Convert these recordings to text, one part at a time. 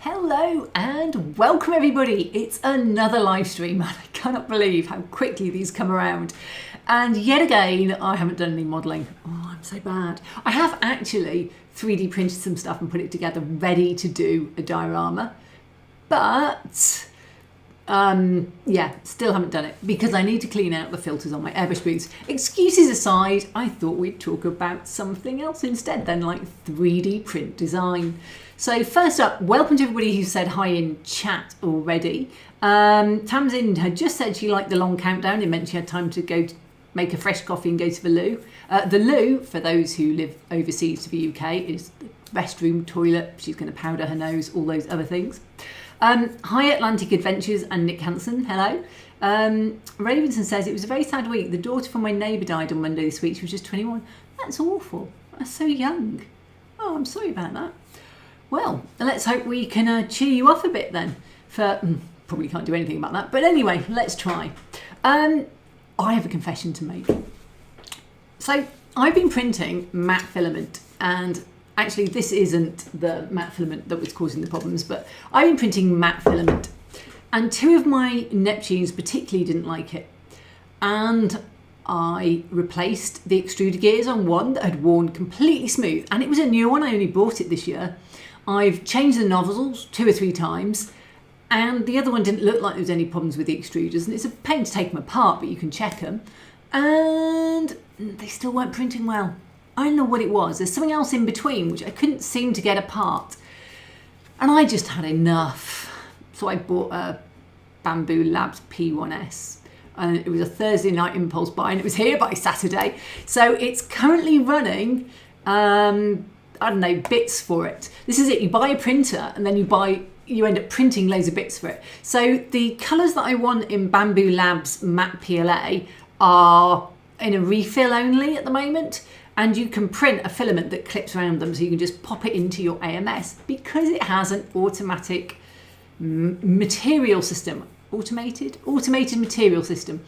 Hello and welcome everybody. It's another live stream and I cannot believe how quickly these come around. And yet again, I haven't done any modelling. Oh, I'm so bad. I have actually 3D printed some stuff and put it together ready to do a diorama. But yeah, still haven't done it because I need to clean out the filters on my airbrush boots. Excuses aside, I thought we'd talk about something else instead then, like 3D print design. So first up, welcome to everybody who said hi in chat already. Tamsin had just said she liked the long countdown. It meant she had time to go to make a fresh coffee and go to the loo. The loo, for those who live overseas to the UK, is the restroom, toilet. She's going to powder her nose, all those other things. Hi Atlantic Adventures and Nick Hansen, hello. Ravenson says, it was a very sad week. The daughter from my neighbour died on Monday this week. She was just 21. That's awful. That's so young. Oh, I'm sorry about that. Well, let's hope we can cheer you up a bit then. Probably can't do anything about that. But anyway, let's try. I have a confession to make. So I've been printing matte filament, and actually this isn't the matte filament that was causing the problems, but I've been printing matte filament. And two of my Neptunes particularly didn't like it. And I replaced the extruder gears on one that had worn completely smooth. And it was a new one, I only bought it this year. I've changed the nozzles 2 or 3 times, and the other one didn't look like there was any problems with the extruders, and it's a pain to take them apart, but you can check them, and they still weren't printing well. I don't know what it was. There's something else in between which I couldn't seem to get apart, and I just had enough. So I bought a Bamboo Labs P1S, and it was a Thursday night impulse buy, and it was here by Saturday. So it's currently running I don't know, bits for it. This is it, you buy a printer and then you end up printing loads of bits for it. So the colours that I want in Bamboo Labs Matte PLA are in a refill only at the moment, and you can print a filament that clips around them, so you can just pop it into your AMS because it has an automatic material system, automated material system,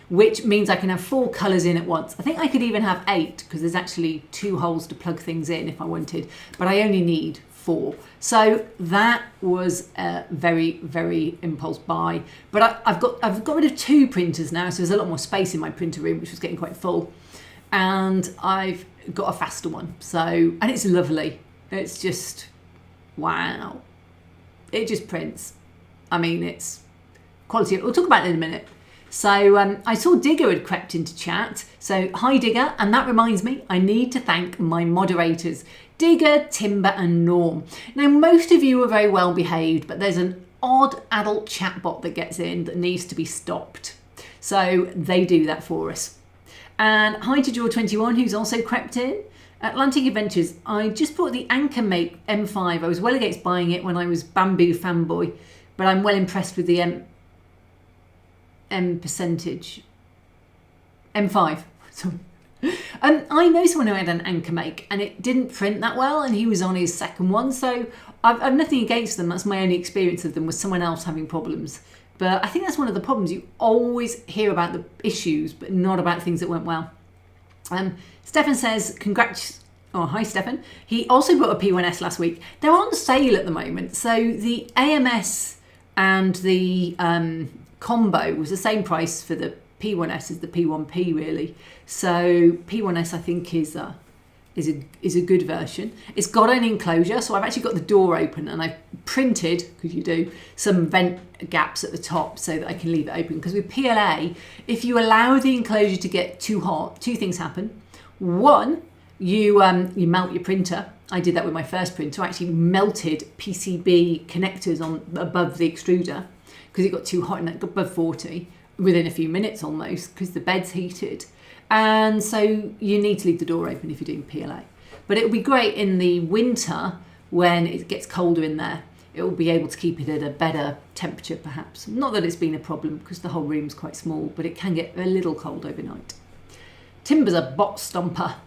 which means I can have 4 colours in at once. I think I could even have 8 because there's actually 2 holes to plug things in if I wanted, but I only need 4. So that was a very, very impulse buy. But I've got rid of 2 printers now, so there's a lot more space in my printer room, which was getting quite full. And I've got a faster one. So, and it's lovely. It's just, wow. It just prints. I mean, it's quality. We'll talk about it in a minute. So I saw Digger had crept into chat. So hi Digger, and that reminds me, I need to thank my moderators, Digger, Timber and Norm. Now most of you are very well behaved, but there's an odd adult chatbot that gets in that needs to be stopped. So they do that for us. And hi to Jaw21 who's also crept in. Atlantic Adventures, I just bought the Anchor Make M5. I was well against buying it when I was Bamboo fanboy, but I'm well impressed with the M5. Sorry. I know someone who had an Anchor Make and it didn't print that well, and he was on his second one, so I've nothing against them. That's my only experience of them, was someone else having problems. But I think that's one of the problems. You always hear about the issues but not about things that went well. Stefan says congrats. Oh, hi Stefan. He also bought a P1S last week. They're on sale at the moment, so the AMS and the combo was the same price for the P1S as the P1P really. So P1S I think is a good version. It's got an enclosure, so I've actually got the door open and I've printed, because you do, some vent gaps at the top so that I can leave it open. Because with PLA, if you allow the enclosure to get too hot, 2 things happen. One, you melt your printer. I did that with my first printer. I actually melted PCB connectors on above the extruder because it got too hot and it got above 40 within a few minutes almost, because the bed's heated. And so you need to leave the door open if you're doing PLA. But it will be great in the winter when it gets colder in there. It will be able to keep it at a better temperature perhaps. Not that it's been a problem because the whole room's quite small, but it can get a little cold overnight. Timber's a bot stomper.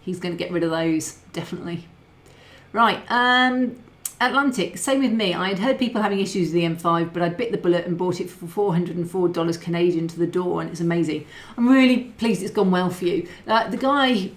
He's going to get rid of those, definitely. Right, Atlantic, same with me. I had heard people having issues with the M5, but I bit the bullet and bought it for $404 Canadian to the door, and it's amazing. I'm really pleased it's gone well for you. The guy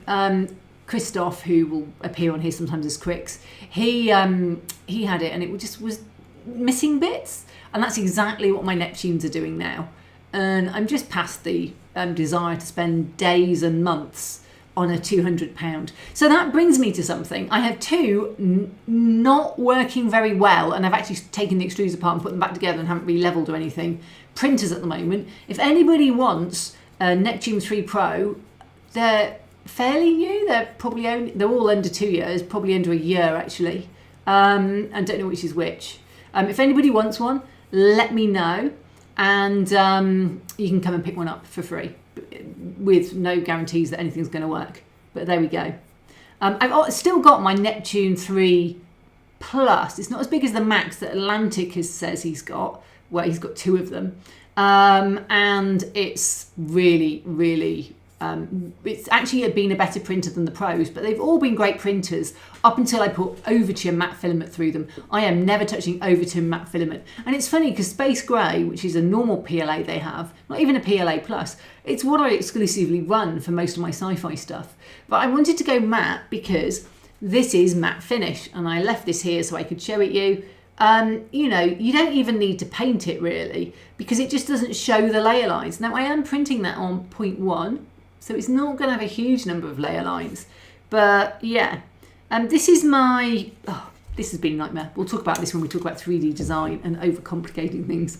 Christoph, who will appear on here sometimes as Crix, he had it and it just was missing bits. And that's exactly what my Neptunes are doing now. And I'm just past the desire to spend days and months on a £200. So that brings me to something. I have two not working very well, and I've actually taken the extruders apart and put them back together and haven't re-leveled or anything, printers at the moment. If anybody wants a Neptune 3 Pro, they're fairly new. They're all under 2 years, probably under a year actually. I don't know which is which. If anybody wants one, let me know, and you can come and pick one up for free, with no guarantees that anything's going to work. But there we go. I've still got my Neptune 3 Plus. It's not as big as the Max that Atlantic says he's got, where he's got two of them. And it's really, really, it's actually been a better printer than the Pros, but they've all been great printers up until I put Overture matte filament through them. I am never touching Overture matte filament. And it's funny because Space Grey, which is a normal PLA they have, not even a PLA Plus, it's what I exclusively run for most of my sci-fi stuff. But I wanted to go matte because this is matte finish, and I left this here so I could show it you. You know, you don't even need to paint it really, because it just doesn't show the layer lines. Now I am printing that on 0.1, so it's not going to have a huge number of layer lines, but yeah. This is my, this has been a nightmare. We'll talk about this when we talk about 3D design and overcomplicating things.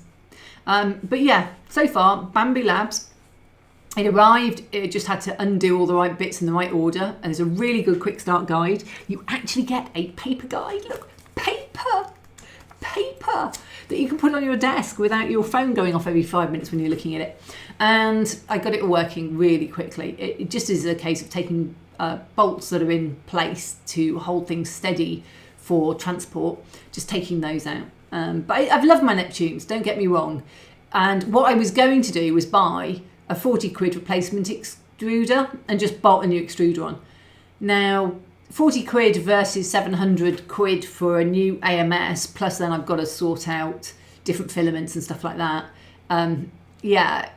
But yeah, so far, Bambi Labs, it arrived, it just had to undo all the right bits in the right order, and there's a really good quick start guide. You actually get a paper guide, look, paper that you can put on your desk without your phone going off every 5 minutes when you're looking at it. And I got it working really quickly. It just is a case of taking bolts that are in place to hold things steady for transport, just taking those out. But I've loved my Neptunes, don't get me wrong. And what I was going to do was buy a 40 quid replacement extruder and just bolt a new extruder on. Now, 40 quid versus 700 quid for a new AMS, plus then I've got to sort out different filaments and stuff like that. Yeah,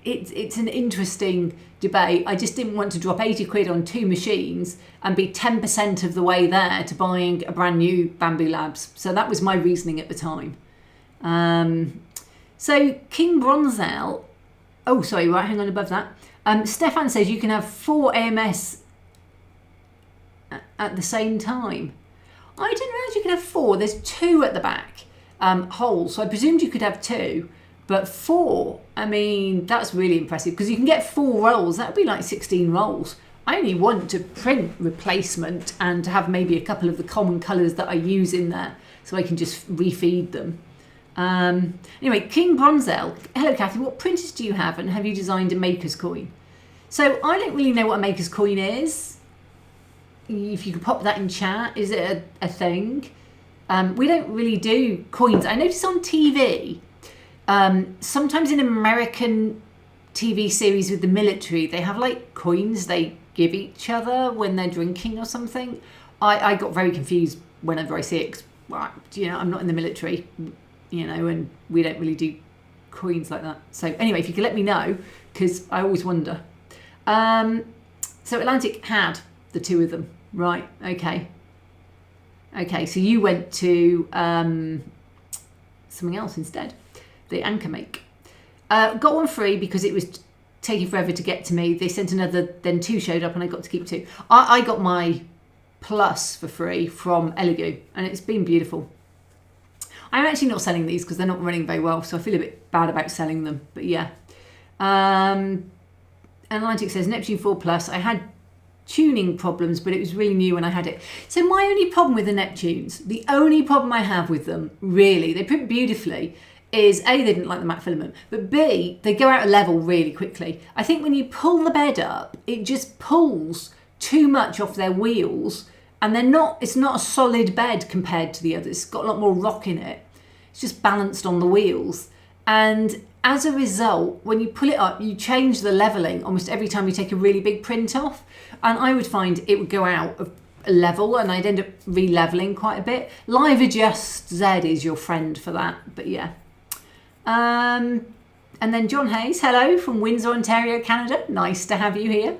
it's an interesting debate. I just didn't want to drop 80 quid on two machines and be 10% of the way there to buying a brand new Bambi Labs. So that was my reasoning at the time. So King Bronzel, oh sorry, right, hang on above that. Stefan says you can have 4 AMS at the same time. I didn't realise you could have 4. There's 2 at the back holes, so I presumed you could have 2, but 4, I mean, that's really impressive because you can get 4 rolls. That would be like 16 rolls. I only want to print replacement and to have maybe a couple of the common colours that I use in there so I can just refeed them. Anyway, King Bronzel, hello Kathy, what printers do you have and have you designed a maker's coin? So I don't really know what a maker's coin is. If you could pop that in chat, is it a thing? We don't really do coins. I notice on TV, sometimes in American TV series with the military, they have like coins they give each other when they're drinking or something. I got very confused whenever I see it, 'cause, well, you know, I'm not in the military, you know, and we don't really do coins like that. So anyway, if you could let me know, because I always wonder. So Atlantic had the 2 of them. Right, okay. Okay, so you went to something else instead, the Anchor Make. Got one free because it was taking forever to get to me. They sent another, then 2 showed up and I got to keep 2. I got my Plus for free from Elegoo and it's been beautiful. I'm actually not selling these because they're not running very well, so I feel a bit bad about selling them, but yeah. Atlantic says, Neptune 4 Plus, I had tuning problems, but it was really new when I had it. So my only problem with the Neptunes, the only problem I have with them, really, they print beautifully, is A, they didn't like the matte filament, but B, they go out of level really quickly. I think when you pull the bed up, it just pulls too much off their wheels, and it's not a solid bed compared to the others. It's got a lot more rock in it. It's just balanced on the wheels. And as a result, when you pull it up, you change the leveling almost every time you take a really big print off. And I would find it would go out of level and I'd end up re-leveling quite a bit. Live Adjust Z is your friend for that, but yeah. And then John Hayes, hello from Windsor, Ontario, Canada. Nice to have you here.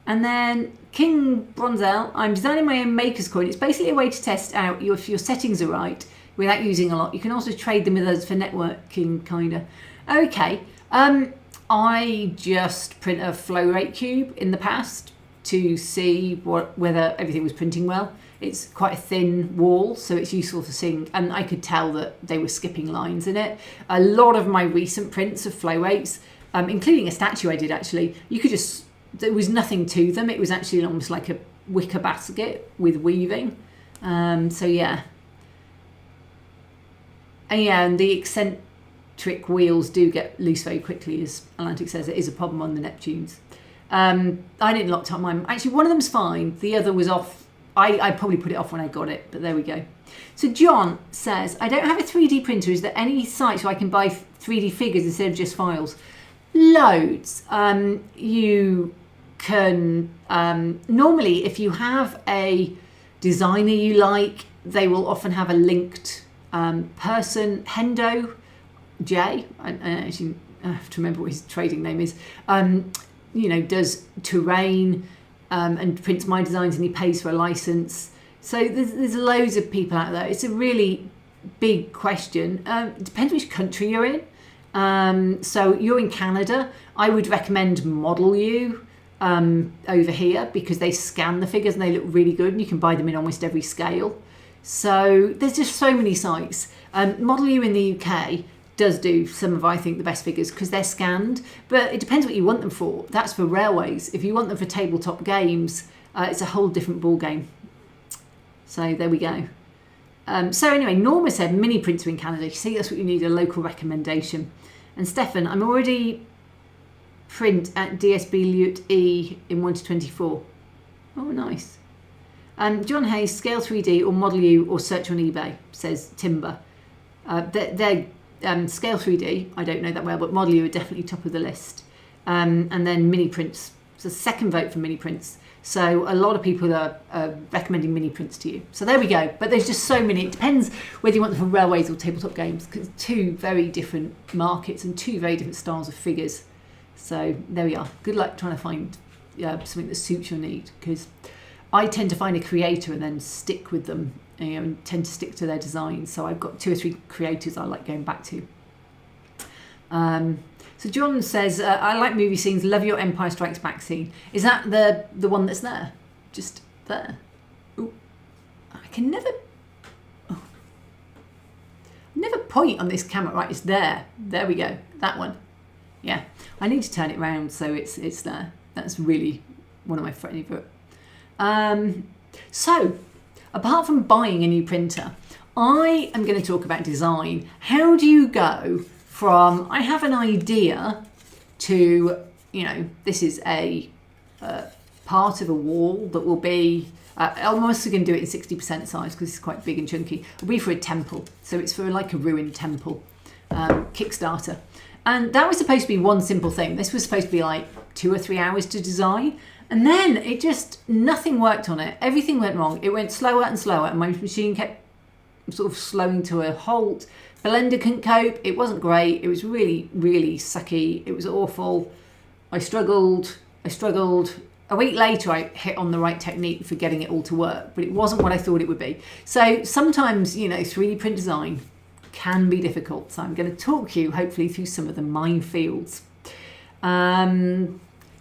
And then King Bronzel, I'm designing my own maker's coin. It's basically a way to test out if your settings are right without using a lot. You can also trade them with us for networking, kinda. Okay, I just print a flow rate cube in the past to see whether everything was printing well. It's quite a thin wall, so it's useful for seeing, and I could tell that they were skipping lines in it. A lot of my recent prints of flow rates, including a statue I did actually, there was nothing to them. It was actually almost like a wicker basket with weaving. So yeah. And the eccentric wheels do get loose very quickly, as Atlantic says. It is a problem on the Neptunes. I didn't lock up mine. Actually, one of them's fine. The other was off. I probably put it off when I got it, but there we go. So John says, I don't have a 3D printer. Is there any site where I can buy 3D figures instead of just files? Loads. You can, normally if you have a designer you like, they will often have a linked person. Hendo J, I actually have to remember what his trading name is, does terrain, and prints my designs, and he pays for a license. So there's loads of people out there. It's a really big question. It depends which country you're in. So you're in Canada, I would recommend Model U over here, because they scan the figures and they look really good, and you can buy them in almost every scale. So there's just so many sites. Model U in the UK does do some of, I think, the best figures because they're scanned, but it depends what you want them for. That's for railways. If you want them for tabletop games, it's a whole different ball game. So there we go. So anyway, Norma said mini printer in Canada. You see, that's what you need, a local recommendation. And Stefan, I'm already print at DSB Lute E in 1:24. Oh, nice. John Hayes, Scale 3D or Model U or search on eBay, says Timber. They're Scale 3D, I don't know that well, but Model U are definitely top of the list. And then mini prints. It's a second vote for mini prints. So a lot of people are recommending mini prints to you. So there we go. But there's just so many. It depends whether you want them for railways or tabletop games, because two very different markets and two very different styles of figures. So there we are. Good luck trying to find something that suits your need, because I tend to find a creator and then stick with them, and tend to stick to their designs. So I've got 2 or 3 creators I like going back to. So John says, I like movie scenes, love your Empire Strikes Back scene. Is that the one that's there? Just there? Ooh. I can never point on this camera. Right, it's there. There we go. That one. Yeah. I need to turn it round so it's there. That's really one of my favourite. So, apart from buying a new printer, I am going to talk about design. How do you go from, I have an idea, to, this is a part of a wall that will be, I'm also going to do it in 60% size because it's quite big and chunky. It'll be for a temple. So it's for like a ruined temple, Kickstarter. And that was supposed to be one simple thing. This was supposed to be like 2 or 3 hours to design. And then nothing worked on it. Everything went wrong. It went slower and slower, and my machine kept sort of slowing to a halt. Blender couldn't cope. It wasn't great. It was really, really sucky. It was awful. I struggled. A week later, I hit on the right technique for getting it all to work, but it wasn't what I thought it would be. So sometimes, 3D print design can be difficult. So I'm going to talk you, hopefully, through some of the minefields.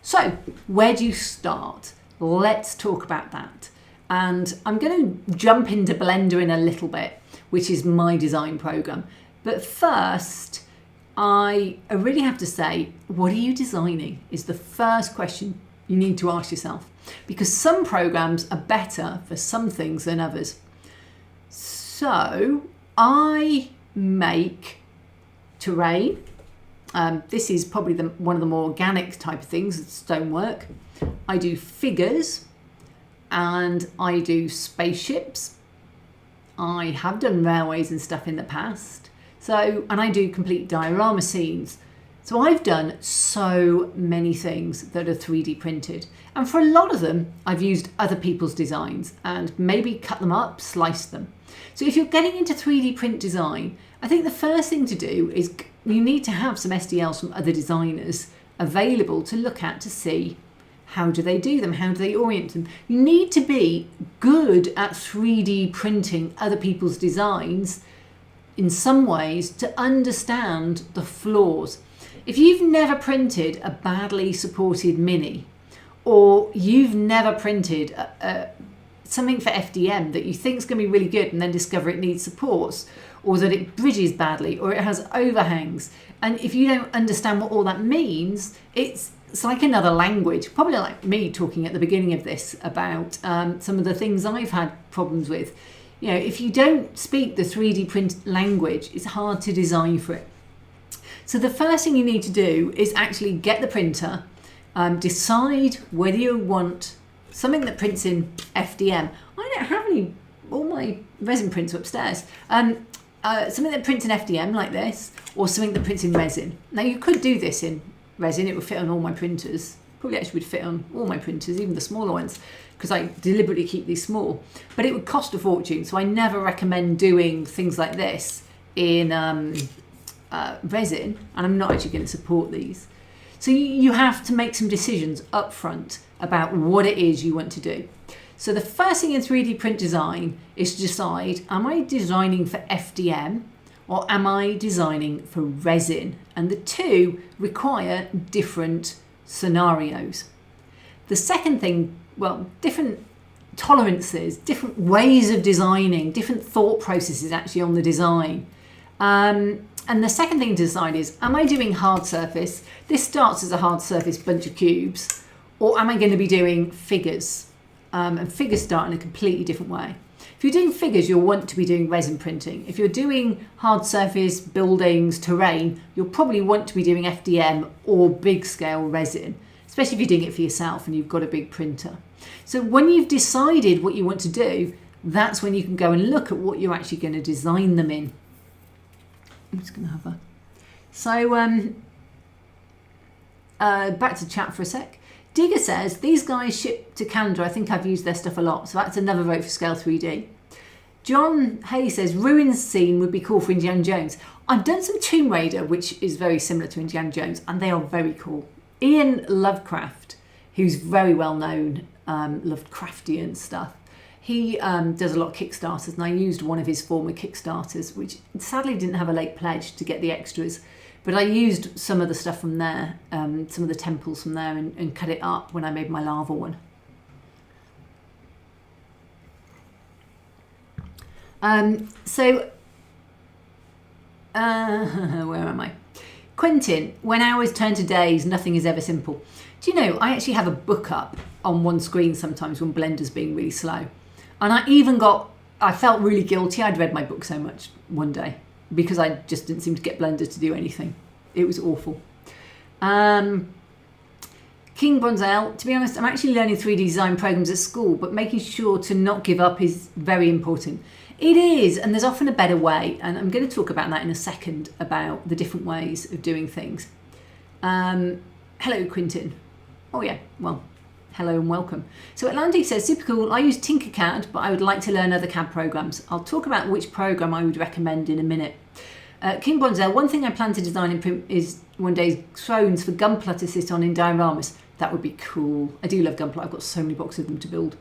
So, where do you start? Let's talk about that. And I'm going to jump into Blender in a little bit, which is my design program. But first, I really have to say, what are you designing is the first question you need to ask yourself. Because some programs are better for some things than others. So, I make terrain. This is probably one of the more organic type of things, stonework. I do figures, and I do spaceships. I have done railways and stuff in the past. So, and I do complete diorama scenes. So I've done so many things that are 3D printed. And for a lot of them, I've used other people's designs and maybe cut them up, sliced them. So if you're getting into 3D print design, I think the first thing to do is you need to have some SDLs from other designers available to look at to see How do they do them? How do they orient them? You need to be good at 3D printing other people's designs in some ways to understand the flaws. If you've never printed a badly supported mini, or you've never printed something for FDM that you think is going to be really good and then discover it needs supports, or that it bridges badly, or it has overhangs, and if you don't understand what all that means, it's like another language, probably like me talking at the beginning of this about some of the things I've had problems with. You know, if you don't speak the 3D print language, it's hard to design for it. So the first thing you need to do is actually get the printer, decide whether you want something that prints in FDM. I don't have any, all my resin prints are upstairs. Something that prints in FDM like this, or something that prints in resin. Now you could do this in resin, it would fit on all my printers. Probably actually would fit on all my printers, even the smaller ones, because I deliberately keep these small. But it would cost a fortune, so I never recommend doing things like this in resin, and I'm not actually going to support these. So you have to make some decisions up front about what it is you want to do. So the first thing in 3D print design is to decide, am I designing for FDM or am I designing for resin? And the two require different scenarios. The second thing, well, different tolerances, different ways of designing, different thought processes actually on the design. And the second thing to decide is, am I doing hard surface? This starts as a hard surface bunch of cubes, or am I going to be doing figures? And figures start in a completely different way. If you're doing figures, you'll want to be doing resin printing. If you're doing hard surface, buildings, terrain, you'll probably want to be doing FDM or big scale resin, especially if you're doing it for yourself and you've got a big printer. So when you've decided what you want to do, that's when you can go and look at what you're actually going to design them in. I'm just going to have a... So back to chat for a sec. Digger says, these guys ship to Canada. I think I've used their stuff a lot. So that's another vote for Scale 3D. John Hay says, ruins scene would be cool for Indiana Jones. I've done some Tomb Raider, which is very similar to Indiana Jones, and they are very cool. Ian Lovecraft, who's very well known, Lovecraftian stuff, he does a lot of Kickstarters, and I used one of his former Kickstarters, which sadly didn't have a late pledge to get the extras. But I used some of the stuff from there, some of the temples from there, and cut it up when I made my lava one. Where am I? Quentin, when hours turn to days, nothing is ever simple. Do you know, I actually have a book up on one screen sometimes when Blender's being really slow. And I felt really guilty. I'd read my book so much one day, because I just didn't seem to get Blender to do anything. It was awful. King Bronzel, to be honest, I'm actually learning 3D design programs at school, but making sure to not give up is very important. It is, and there's often a better way, and I'm going to talk about that in a second, about the different ways of doing things. Hello, Quintin. Oh yeah, well, hello and welcome. So Atlantic says, super cool, I use Tinkercad, but I would like to learn other CAD programs. I'll talk about which program I would recommend in a minute. King Bonzel, one thing I plan to design and print is one day thrones for Gunpla to sit on in dioramas. That would be cool. I do love Gunpla. I've got so many boxes of them to build.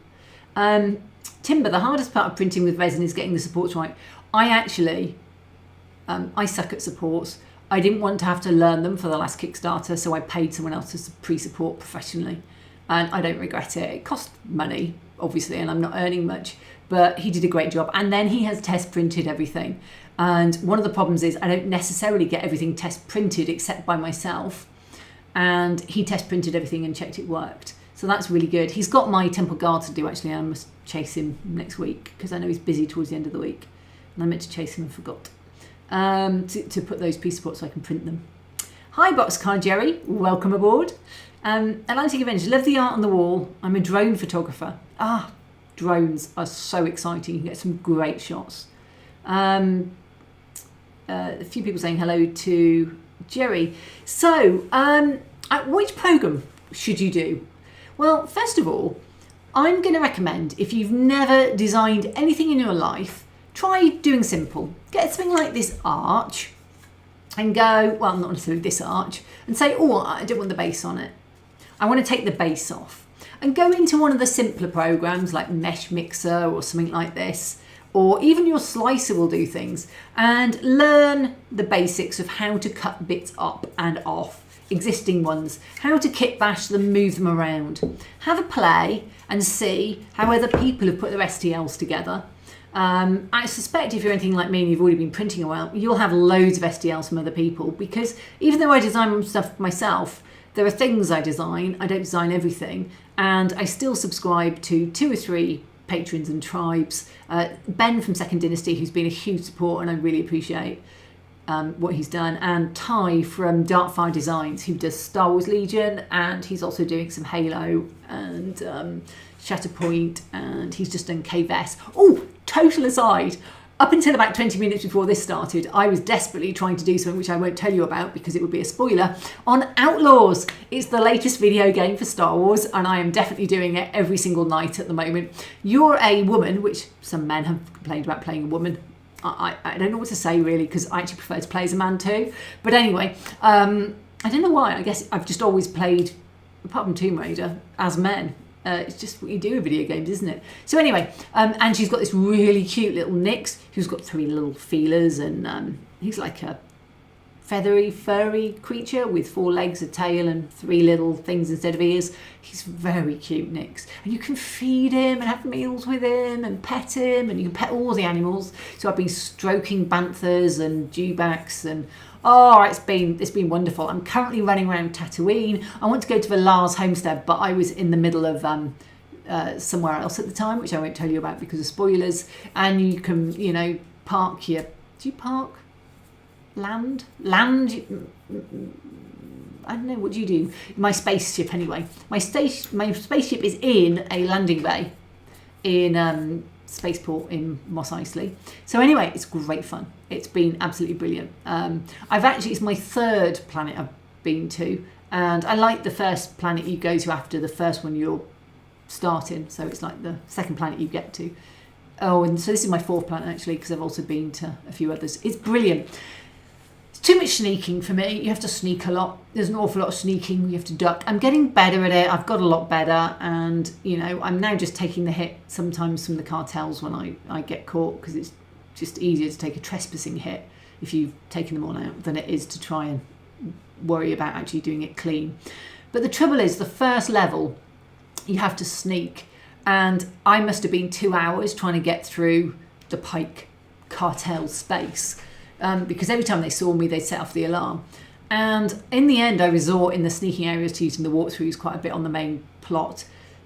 Timber, the hardest part of printing with resin is getting the supports right. I suck at supports. I didn't want to have to learn them for the last Kickstarter, so I paid someone else to pre-support professionally. And I don't regret it. It cost money, obviously, and I'm not earning much, but he did a great job. And then he has test printed everything. And one of the problems is I don't necessarily get everything test printed except by myself. And he test printed everything and checked it worked. So that's really good. He's got my temple guard to do, actually. I must chase him next week because I know he's busy towards the end of the week. And I meant to chase him and forgot to put those piece supports so I can print them. Hi, Boxcar Jerry. Welcome aboard. Atlantic Avenger, love the art on the wall. I'm a drone photographer. Drones are so exciting. You can get some great shots. A few people saying hello to Jerry. So, which program should you do? Well, first of all, I'm going to recommend, if you've never designed anything in your life, try doing simple. Get something like this arch and go, well, not necessarily this arch, and say, oh, I don't want the base on it. I want to take the base off and go into one of the simpler programs like Mesh Mixer or something like this, or even your slicer will do things, and learn the basics of how to cut bits up and off, existing ones, how to kit bash them, move them around. Have a play and see how other people have put their STLs together. I suspect if you're anything like me and you've already been printing a while, you'll have loads of STLs from other people, because even though I design stuff myself, there are things I design. I don't design everything, and I still subscribe to 2 or 3 patrons and tribes. Ben from Second Dynasty, who's been a huge support, and I really appreciate what he's done, and Ty from Darkfire Designs, who does Star Wars Legion, and he's also doing some Halo and Shatterpoint, and he's just done KVS. Oh, total aside, up until about 20 minutes before this started, I was desperately trying to do something which I won't tell you about because it would be a spoiler, on Outlaws. It's the latest video game for Star Wars, and I am definitely doing it every single night at the moment. You're a woman, which some men have complained about playing a woman. I don't know what to say really, because I actually prefer to play as a man too. But anyway, I don't know why. I guess I've just always played, apart from Tomb Raider, as men. It's just what you do in video games, isn't it? So anyway, and she's got this really cute little Nyx who's got 3 little feelers, and he's like a feathery, furry creature with 4 legs, a tail, and 3 little things instead of ears. He's very cute, Nyx. And you can feed him and have meals with him and pet him, and you can pet all the animals. So I've been stroking banthas and dewbacks, and oh, it's been wonderful. I'm currently running around Tatooine. I want to go to the Lars homestead, but I was in the middle of somewhere else at the time, which I won't tell you about because of spoilers. And you can, you know, park your... Do you park? Land? I don't know, what do you do? My spaceship, anyway. My spaceship is in a landing bay in Spaceport in Mos Eisley. So anyway, it's great fun. It's been absolutely brilliant. It's my 3rd planet I've been to, and I like the first planet you go to after the first one you're starting. So it's like the 2nd planet you get to. Oh, and so this is my 4th planet actually, because I've also been to a few others. It's brilliant. Too much sneaking for me. You have to sneak a lot. There's an awful lot of sneaking. You have to duck. I'm getting better at it. I've got a lot better, and you know, I'm now just taking the hit sometimes from the cartels when I get caught, because it's just easier to take a trespassing hit if you've taken them all out than it is to try and worry about actually doing it clean. But the trouble is, the first level you have to sneak, and I must have been 2 hours trying to get through the Pike cartel space. Because every time they saw me, they'd set off the alarm. And in the end, I resort in the sneaking areas to using the walkthroughs quite a bit on the main plot,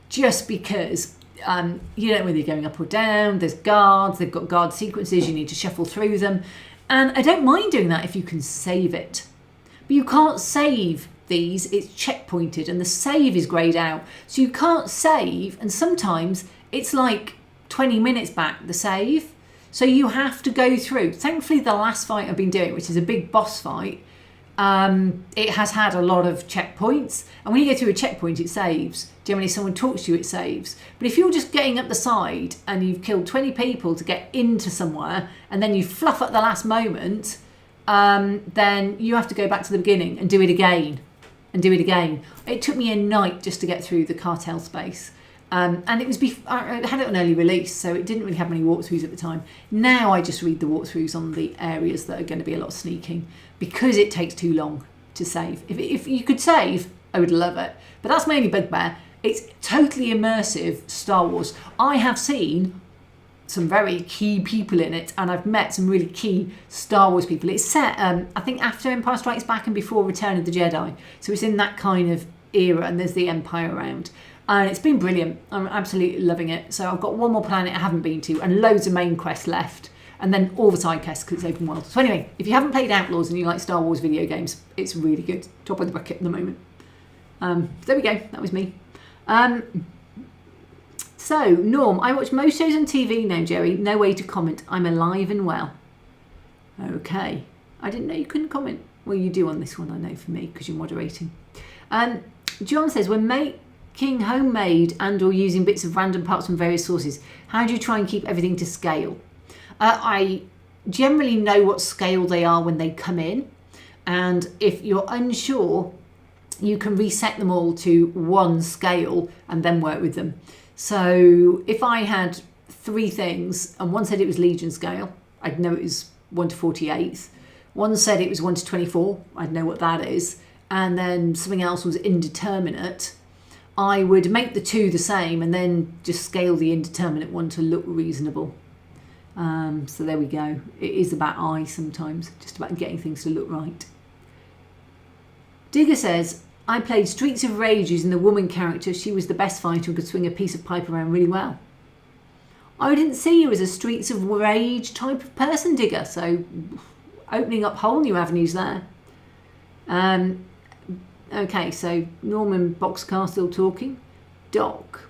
just because you don't know whether you're going up or down. There's guards, they've got guard sequences, you need to shuffle through them. And I don't mind doing that if you can save it. But you can't save these, it's checkpointed, and the save is greyed out. So you can't save, and sometimes it's like 20 minutes back, the save. So you have to go through. Thankfully, the last fight I've been doing, which is a big boss fight, it has had a lot of checkpoints. And when you go through a checkpoint, it saves. Generally, someone talks to you, it saves. But if you're just getting up the side and you've killed 20 people to get into somewhere, and then you fluff at the last moment, then you have to go back to the beginning and do it again. It took me a night just to get through the cartel space. And it was I had it on early release, so it didn't really have many walkthroughs at the time. Now I just read the walkthroughs on the areas that are going to be a lot of sneaking, because it takes too long to save. If you could save, I would love it. But that's my only bugbear. It's totally immersive Star Wars. I have seen some very key people in it, and I've met some really key Star Wars people. It's set, I think, after Empire Strikes Back and before Return of the Jedi. So it's in that kind of era, and there's the Empire around. And it's been brilliant. I'm absolutely loving it. So I've got one more planet I haven't been to, and loads of main quests left, and then all the side quests because it's open world. So anyway, if you haven't played Outlaws and you like Star Wars video games, it's really good. Top of the bucket at the moment. There we go. That was me. So, Norm, I watch most shows on TV now, Jerry. No way to comment. I'm alive and well. Okay. I didn't know you couldn't comment. Well, you do on this one, I know, for me, because you're moderating. John says, when making homemade and or using bits of random parts from various sources, how do you try and keep everything to scale? I generally know what scale they are when they come in. And if you're unsure you can reset them all to one scale and then work with them. So if I had 3 things and one said it was Legion scale, I'd know it was 1 to 48th. One said it was 1 to 24, I'd know what that is. And then something else was indeterminate. I would make the 2 the same and then just scale the indeterminate one to look reasonable. So there we go. It is about eye sometimes, just about getting things to look right. Digger says, I played Streets of Rage using the woman character. She was the best fighter and could swing a piece of pipe around really well. I didn't see you as a Streets of Rage type of person, Digger, so opening up whole new avenues there. Okay, so Norman Boxcar still talking. Doc.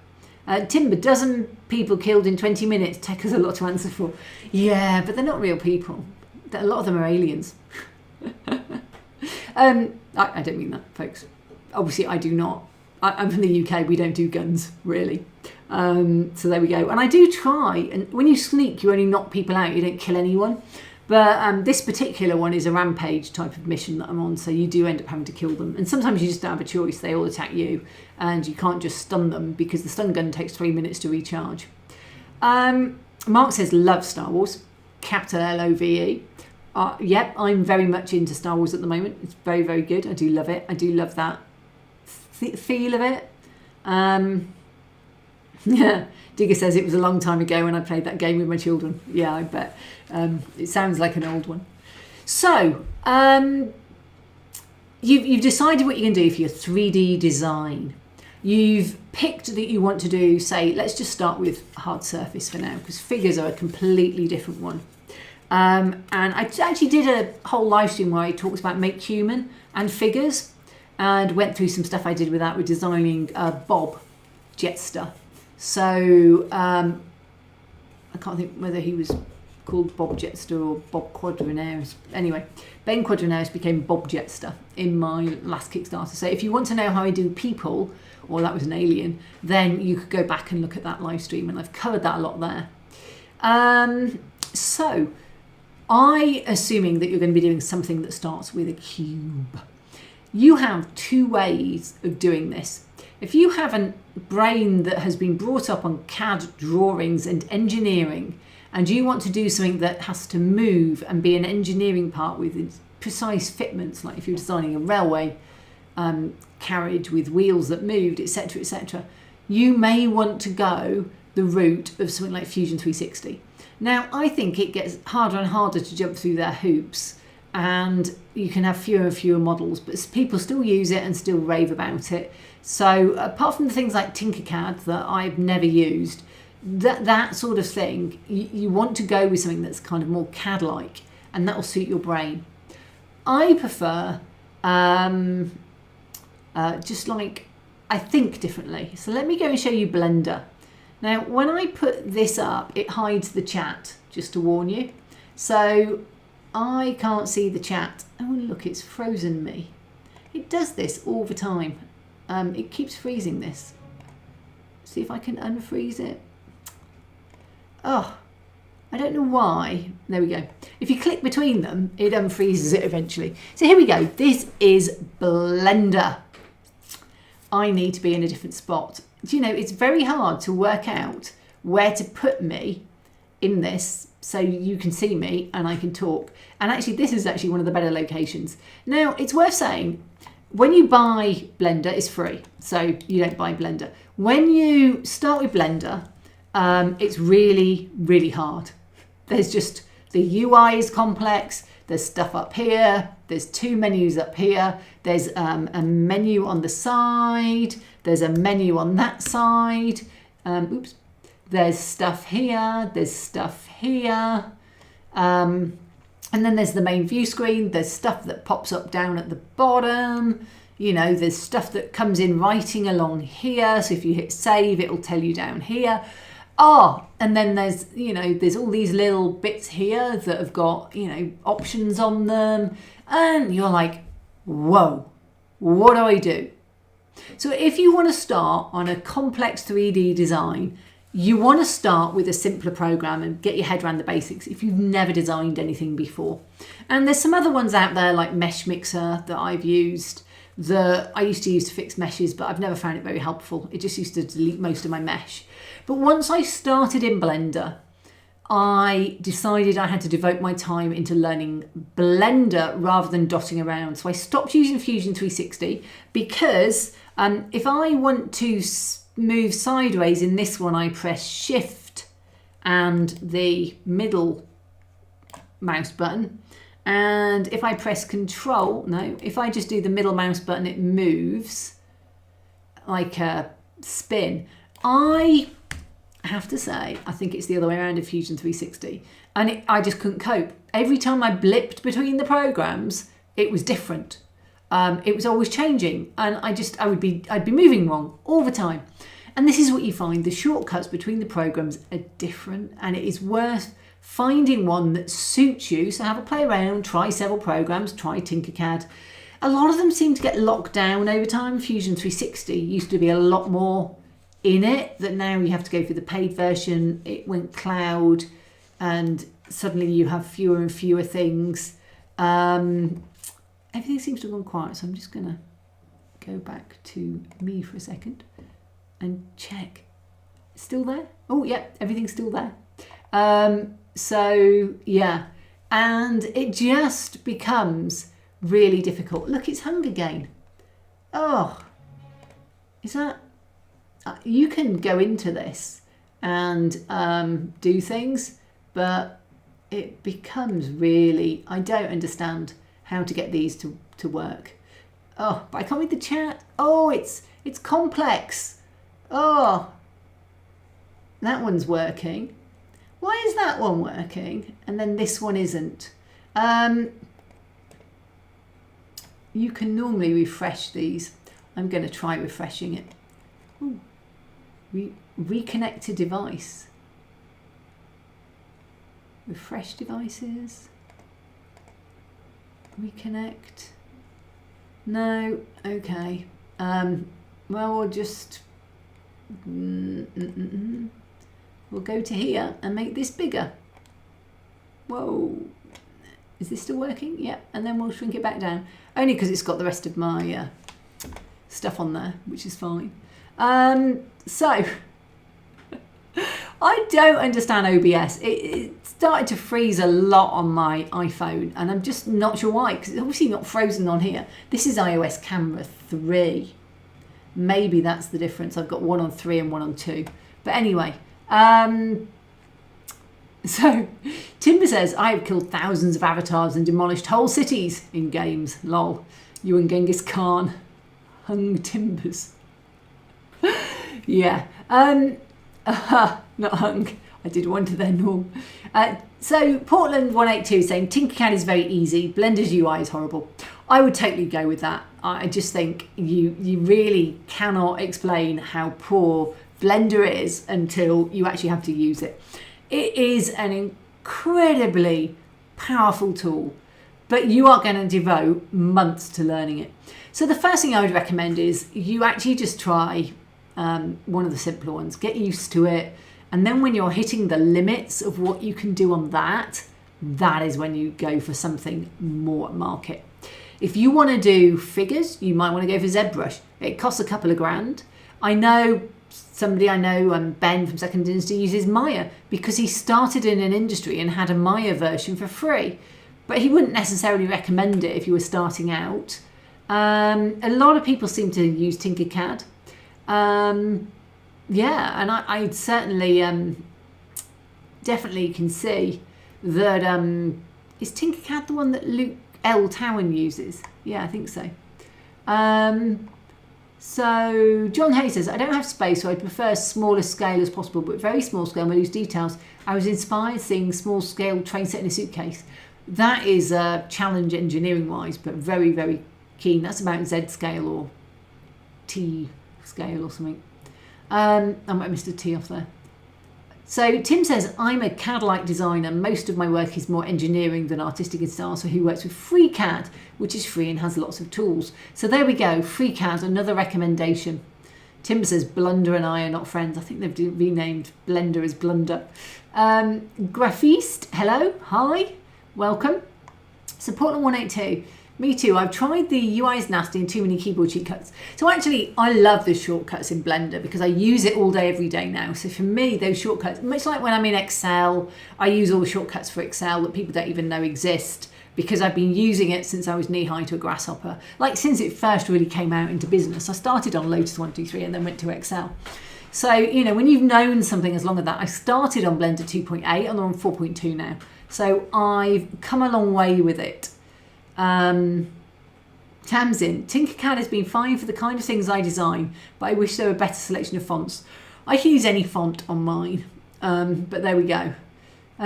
Timber, dozen people killed in 20 minutes. Tech has a lot to answer for. Yeah, but they're not real people. A lot of them are aliens. I don't mean that, folks. Obviously, I do not. I'm from the UK. We don't do guns, really. So there we go. And I do try. And when you sneak, you only knock people out. You don't kill anyone. But this particular one is a rampage type of mission that I'm on, so you do end up having to kill them. And sometimes you just don't have a choice. They all attack you, and you can't just stun them because the stun gun takes 3 minutes to recharge. Mark says, love Star Wars, capital Love. Yep, I'm very much into Star Wars at the moment. It's very, very good. I do love it. I do love that feel of it. Yeah. Digger says it was a long time ago when I played that game with my children. Yeah, I bet. It sounds like an old one. So, you've decided what you're going to do for your 3D design. You've picked that you want to do, say, let's just start with hard surface for now, because figures are a completely different one. And I actually did a whole live stream where I talked about Make Human and figures, and went through some stuff I did with that with designing Bob Jetster. So I can't think whether he was called Bob Jetster or Bob Quadranaris. Anyway, Ben Quadranaris became Bob Jetster in my last Kickstarter. So if you want to know how I do people, or that was an alien, then you could go back and look at that live stream, and I've covered that a lot there. So I assuming that you're going to be doing something that starts with a cube. You have 2 ways of doing this. If you have a brain that has been brought up on CAD drawings and engineering, and you want to do something that has to move and be an engineering part with precise fitments, like if you're designing a railway carriage with wheels that moved, etc., etc., you may want to go the route of something like Fusion 360. Now, I think it gets harder and harder to jump through their hoops, and you can have fewer and fewer models, but people still use it and still rave about it. So apart from the things like Tinkercad that I've never used, that sort of thing, you want to go with something that's kind of more CAD-like, and that will suit your brain. I prefer just like, I think differently. So let me go and show you Blender. Now, when I put this up, it hides the chat, just to warn you. So I can't see the chat. Oh, look, it's frozen me. It does this all the time. It keeps freezing this. See if I can unfreeze it. Oh, I don't know why. There we go. If you click between them, it unfreezes it eventually. So here we go. This is Blender. I need to be in a different spot. Do you know, it's very hard to work out where to put me in this so you can see me and I can talk. And actually, this is actually one of the better locations. Now, it's worth saying, when you buy Blender, it's free, so you don't buy Blender. When you start with Blender, it's really, really hard. There's just, the UI is complex, there's stuff up here, there's 2 menus up here, there's a menu on the side, there's a menu on that side, oops, there's stuff here, there's stuff here, and then there's the main view screen, there's stuff that pops up down at the bottom, you know, there's stuff that comes in writing along here, so if you hit save, it'll tell you down here. Oh, and then there's, you know, there's all these little bits here that have got, you know, options on them, and you're like, whoa, what do I do? So if you want to start on a complex 3D design, you want to start with a simpler program and get your head around the basics if you've never designed anything before. And there's some other ones out there like Mesh Mixer that I've used that I used to use to fix meshes, but I've never found it very helpful. It just used to delete most of my mesh. But once I started in Blender, I decided I had to devote my time into learning Blender rather than dotting around. So I stopped using Fusion 360 because if I want to move sideways in this one, I press Shift and the middle mouse button. And if I press Control, no, if I just do the middle mouse button, it moves like a spin. I have to say, I think it's the other way around in Fusion 360. And I just couldn't cope. Every time I blipped between the programs, it was different. It was always changing. And I'd be moving wrong all the time. And this is what you find. The shortcuts between the programs are different. And it is worth finding one that suits you. So have a play around, try several programs, try Tinkercad. A lot of them seem to get locked down over time. Fusion 360 used to be a lot more in it, that now you have to go through the paid version. It went cloud and suddenly you have fewer and fewer things. Everything seems to have gone quiet, so I'm just gonna go back to me for a second and check. Still there? Oh yeah, everything's still there. So yeah, and it just becomes really difficult. Look, it's hung again. Oh, is that? You can go into this and do things, but it becomes really, I don't understand how to get these to work. Oh, but I can't read the chat. Oh, it's complex. Oh, that one's working. Why is that one working and then this one isn't? You can normally refresh these. I'm going to try refreshing it. Ooh. Reconnect to device. Refresh devices. Reconnect. No. Okay. Well, we'll just we'll go to here and make this bigger. Whoa. Is this still working? Yep. And then we'll shrink it back down. Only because it's got the rest of my stuff on there, which is fine. So I don't understand OBS. It started to freeze a lot on my iPhone and I'm just not sure why, because it's obviously not frozen on here. This is iOS camera 3. Maybe that's the difference. I've got one on 3 and one on 2. But anyway, so Timber says, I have killed thousands of avatars and demolished whole cities in games. Lol. You and Genghis Khan. Hung timbers. Yeah. Not hung. I did one to their norm. So Portland 182 saying Tinkercad is very easy. Blender's UI is horrible. I would totally go with that. I just think you really cannot explain how poor Blender is until you actually have to use it. It is an incredibly powerful tool, but you are going to devote months to learning it. So the first thing I would recommend is you actually just try one of the simpler ones, get used to it. And then when you're hitting the limits of what you can do on that, that is when you go for something more at market. If you want to do figures, you might want to go for ZBrush. It costs a couple of grand. I know somebody Ben from Second Dynasty uses Maya because he started in an industry and had a Maya version for free. But he wouldn't necessarily recommend it if you were starting out. A lot of people seem to use Tinkercad. Yeah, and I certainly definitely can see that is Tinkercad the one that Luke L. Towan uses? Yeah, I think so. So John Hay says, I don't have space, so I prefer smaller scale as possible, but very small scale may lose details. I was inspired seeing small scale train set in a suitcase. That is a challenge engineering wise, but very, very keen. That's about Z scale or T scale or something. I might have missed a T off there. So Tim says, I'm a CAD-like designer. Most of my work is more engineering than artistic in style. So he works with FreeCAD, which is free and has lots of tools. So there we go. FreeCAD, another recommendation. Tim says, Blunder and I are not friends. I think they've renamed Blender as Blunder. Graphiste, hello, hi, welcome. So Portland 182. Me too. I've tried the UI is nasty and too many keyboard shortcuts. So actually, I love the shortcuts in Blender because I use it all day, every day now. So for me, those shortcuts, much like when I'm in Excel, I use all the shortcuts for Excel that people don't even know exist because I've been using it since I was knee-high to a grasshopper. Like since it first really came out into business. I started on Lotus 123 and then went to Excel. So, you know, when you've known something as long as that, I started on Blender 2.8 and I'm on 4.2 now. So I've come a long way with it. Tamsin, Tinkercad has been fine for the kind of things I design, but I wish there were a better selection of fonts. I can use any font on mine, but there we go.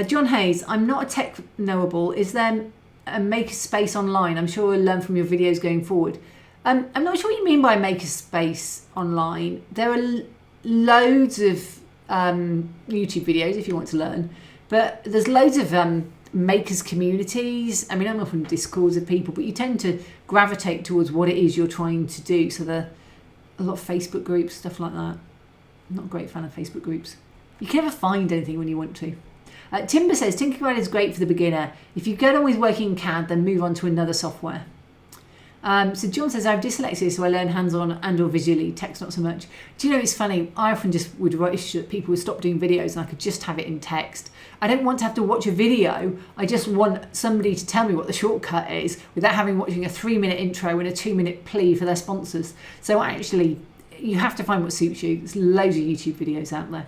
John Hayes, I'm not a tech knowable. Is there a makerspace online? I'm sure we'll learn from your videos going forward. I'm not sure what you mean by makerspace online. There are loads of YouTube videos if you want to learn, but there's loads of makers communities. I mean, I'm often discords of people, but you tend to gravitate towards what it is you're trying to do. So there are a lot of Facebook groups, stuff like that. I'm not a great fan of Facebook groups. You can never find anything when you want to. Timber says Tinkercad is great for the beginner. If you get on with working in CAD, then move on to another software. So John says, I have dyslexia, so I learn hands-on and or visually, text not so much. Do you know, it's funny, I often just would wish that people would stop doing videos and I could just have it in text. I don't want to have to watch a video, I just want somebody to tell me what the shortcut is without watching a 3-minute intro and a 2-minute plea for their sponsors. So actually, you have to find what suits you. There's loads of YouTube videos out there.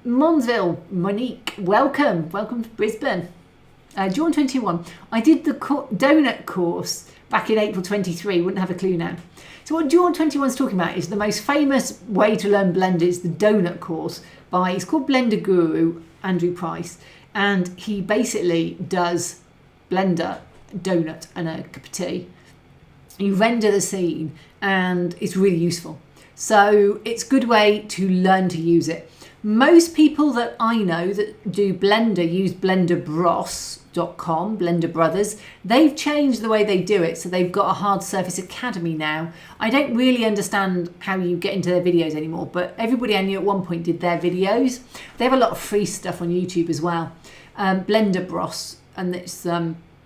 Monsville, Monique, welcome to Brisbane. John 21, I did the donut course back in April 23, wouldn't have a clue now. So what John 21 is talking about is the most famous way to learn Blender is the donut course he's called Blender Guru, Andrew Price, and he basically does Blender, donut and a cup of tea. You render the scene and it's really useful. So it's a good way to learn to use it. Most people that I know that do Blender use blenderbros.com, Blender Brothers. They've changed the way they do it, so they've got a hard surface academy now. I don't really understand how you get into their videos anymore, but everybody I knew at one point did their videos. They have a lot of free stuff on YouTube as well. Blender Bros, and it's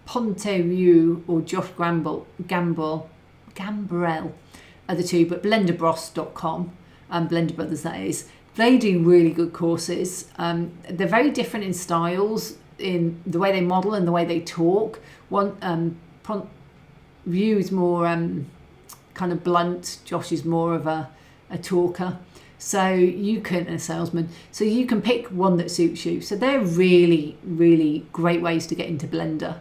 Ponterieu or Josh Gambrell are the two, but blenderbros.com, Blender Brothers that is. They do really good courses. They're very different in styles, in the way they model and the way they talk. One View is more kind of blunt. Josh is more of a talker. So you can, a salesman. So you can pick one that suits you. So they're really, really great ways to get into Blender.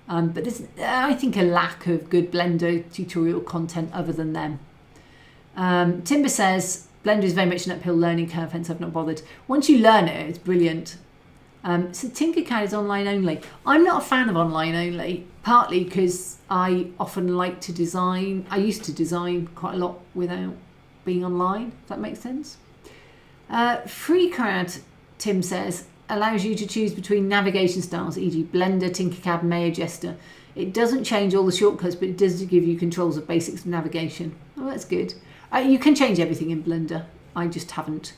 But there's, I think, a lack of good Blender tutorial content other than them. Timber says, Blender is very much an uphill learning curve, hence I've not bothered. Once you learn it, it's brilliant. So Tinkercad is online only. I'm not a fan of online only, partly because I often like to design. I used to design quite a lot without being online, if that makes sense. FreeCAD, Tim says, allows you to choose between navigation styles, e.g. Blender, Tinkercad, Maya, Jester. It doesn't change all the shortcuts, but it does give you controls of basics of navigation. Oh, that's good. You can change everything in Blender. I just haven't.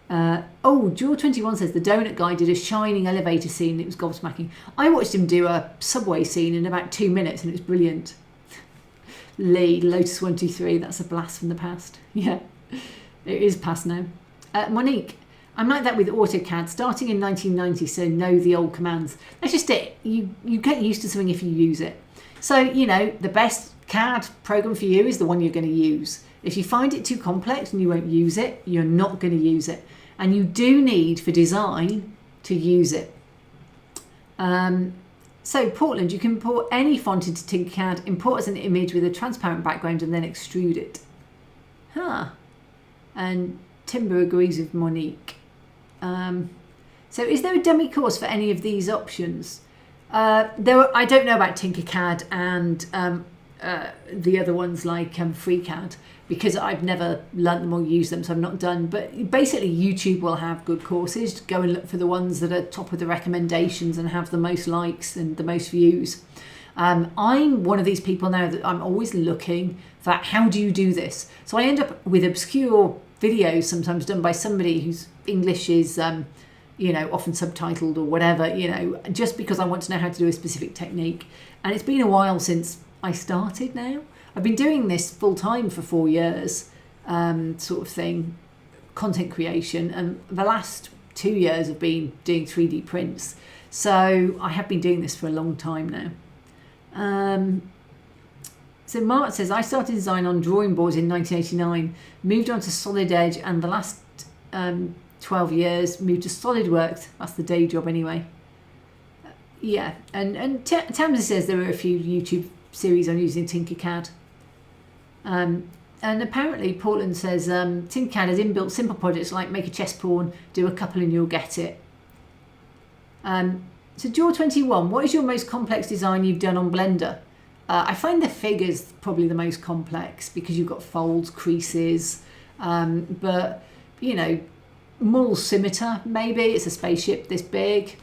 Jaw21 says the donut guy did a shining elevator scene. It was gobsmacking. I watched him do a subway scene in about 2 minutes and it was brilliant. Lee, Lotus 123, that's a blast from the past. Yeah, it is past now. Monique, I'm like that with AutoCAD, starting in 1990, so know the old commands. That's just it. You get used to something if you use it. So, you know, the best CAD program for you is the one you're going to use. If you find it too complex and you won't use it, you're not going to use it. And you do need, for design, to use it. So Portland, you can import any font into Tinkercad, import as an image with a transparent background and then extrude it. And Timber agrees with Monique. So is there a dummy course for any of these options? I don't know about Tinkercad and the other ones like FreeCAD, because I've never learnt them or used them, so I've not done. But basically YouTube will have good courses. Go and look for the ones that are top of the recommendations and have the most likes and the most views. I'm one of these people now that I'm always looking for how do you do this? So I end up with obscure videos sometimes done by somebody whose English is you know, often subtitled or whatever, you know, just because I want to know how to do a specific technique. And it's been a while since I started now. I've been doing this full time for 4 years, sort of thing, content creation. And the last 2 years have been doing 3D prints. So I have been doing this for a long time now. So Mark says, I started design on drawing boards in 1989, moved on to Solid Edge, and the last 12 years moved to SolidWorks. That's the day job anyway. Yeah, and Tamsin says there are a few YouTube series on using Tinkercad. And apparently Portland says Tinkercad has inbuilt simple projects like make a chess pawn, do a couple and you'll get it. So Jaw21, what is your most complex design you've done on Blender? I find the figures probably the most complex because you've got folds, creases, but you know, Mall Scimitar maybe, it's a spaceship this big,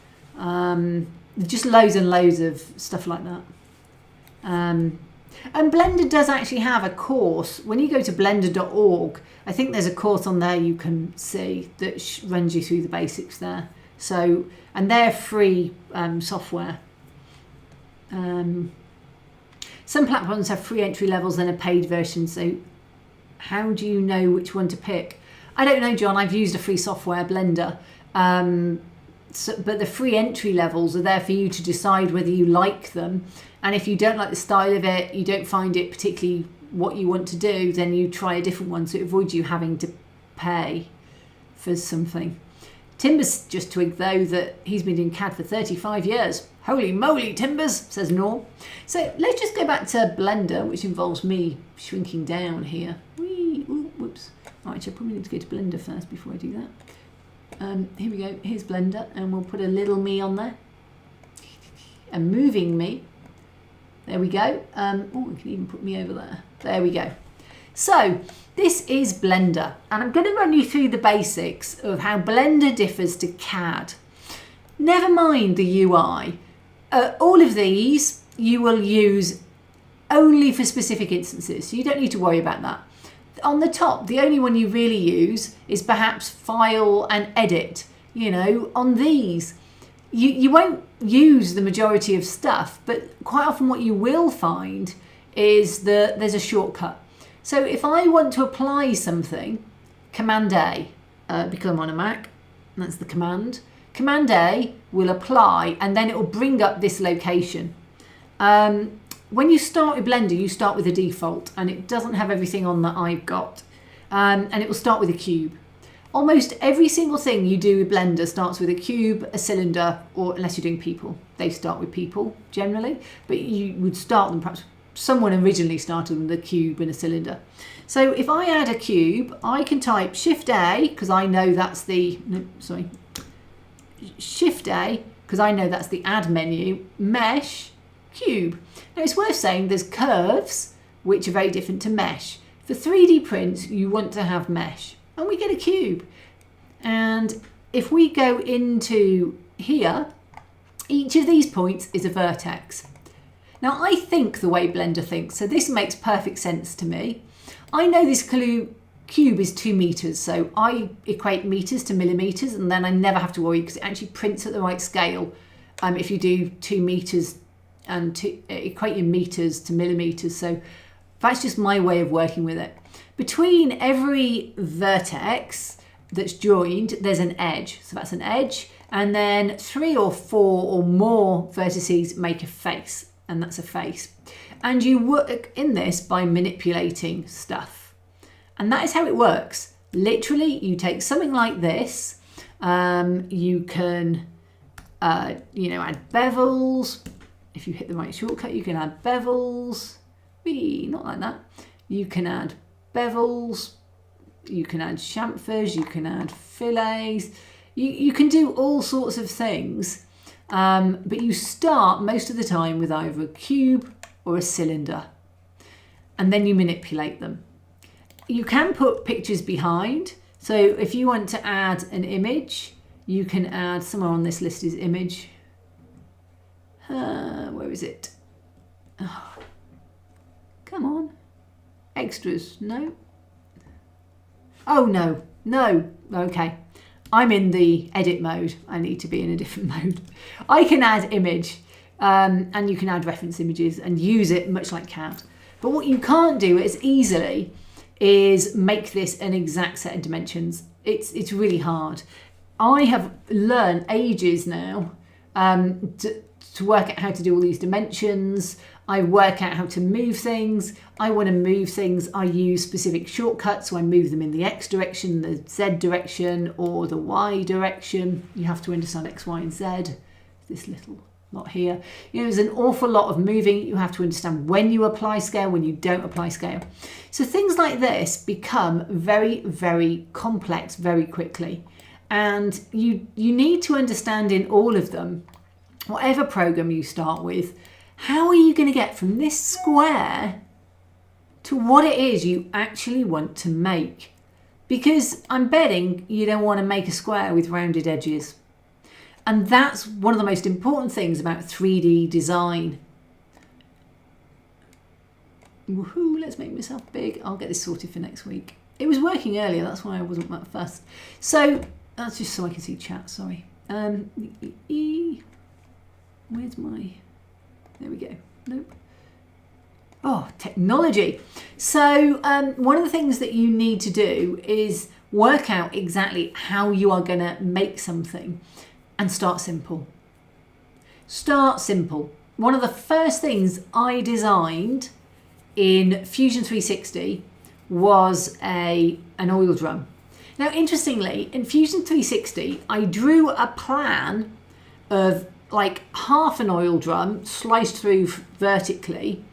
just loads and loads of stuff like that. And Blender does actually have a course. When you go to blender.org, I think there's a course on there you can see that runs you through the basics there. So, and they're free software. Some platforms have free entry levels and a paid version, so how do you know which one to pick? I don't know, John. I've used a free software, Blender, but the free entry levels are there for you to decide whether you like them. And if you don't like the style of it, you don't find it particularly what you want to do, then you try a different one, so it avoids you having to pay for something. Timbers just twigged, though, that he's been doing CAD for 35 years. Holy moly, Timbers, says Nor. So let's just go back to Blender, which involves me shrinking down here. Whee, ooh, whoops. Right, I probably need to go to Blender first before I do that. Here we go, here's Blender, and we'll put a little me on there. A moving me. There we go. Oh, we can even put me over there. There we go. So this is Blender, and I'm going to run you through the basics of how Blender differs to CAD. Never mind the UI. All of these you will use only for specific instances, so you don't need to worry about that. On the top, the only one you really use is perhaps File and Edit. You know, on these, you won't use the majority of stuff, but quite often what you will find is that there's a shortcut. So if I want to apply something, Command A, because I'm on a Mac, that's the command. Command A will apply, and then it will bring up this location. When you start with Blender, you start with a default, and it doesn't have everything on that I've got. And it will start with a cube. Almost every single thing you do with Blender starts with a cube, a cylinder, or unless you're doing people. They start with people, generally. But you would start them, perhaps someone originally started with a cube and a cylinder. So if I add a cube, I can type Shift A, because I know that's the, Shift A, because I know that's the add menu, mesh, cube. Now it's worth saying there's curves, which are very different to mesh. For 3D prints, you want to have mesh, and we get a cube. And if we go into here, each of these points is a vertex. Now I think the way Blender thinks, so this makes perfect sense to me. I know this cube is 2 meters, so I equate meters to millimeters, and then I never have to worry because it actually prints at the right scale. If you do 2 meters and equate your meters to millimeters, so that's just my way of working with it. Between every vertex that's joined, there's an edge, so that's an edge, and then 3 or 4 or more vertices make a face, and that's a face. And you work in this by manipulating stuff. And that is how it works. Literally, you take something like this, you can, add bevels. If you hit the right shortcut, you can add bevels. Not like that. You can add bevels. You can add chamfers. You can add fillets. You can do all sorts of things. But you start most of the time with either a cube or a cylinder. And then you manipulate them. You can put pictures behind. So if you want to add an image, you can add, somewhere on this list is image. Where is it? Oh, come on. Extras, no. Oh, no. Okay. I'm in the edit mode. I need to be in a different mode. I can add image and you can add reference images and use it much like CAD. But what you can't do as easily is make this an exact set of dimensions. It's really hard. I have learned ages now to work out how to do all these dimensions. I work out how to move things. I want to move things. I use specific shortcuts, so I move them in the X direction, the Z direction, or the Y direction. You have to understand X, Y, and Z. This little lot here. You know, there's an awful lot of moving. You have to understand when you apply scale, when you don't apply scale. So things like this become very, very complex very quickly. And you need to understand in all of them, whatever program you start with, how are you going to get from this square to what it is you actually want to make? Because I'm betting you don't want to make a square with rounded edges. And that's one of the most important things about 3D design. Woohoo, let's make myself big. I'll get this sorted for next week. It was working earlier, that's why I wasn't that fussed. So that's just so I can see chat, sorry. Where's my... There we go. Nope. Oh, technology. So one of the things that you need to do is work out exactly how you are going to make something and start simple. Start simple. One of the first things I designed in Fusion 360 was an oil drum. Now, interestingly, in Fusion 360, I drew a plan of like half an oil drum sliced through vertically,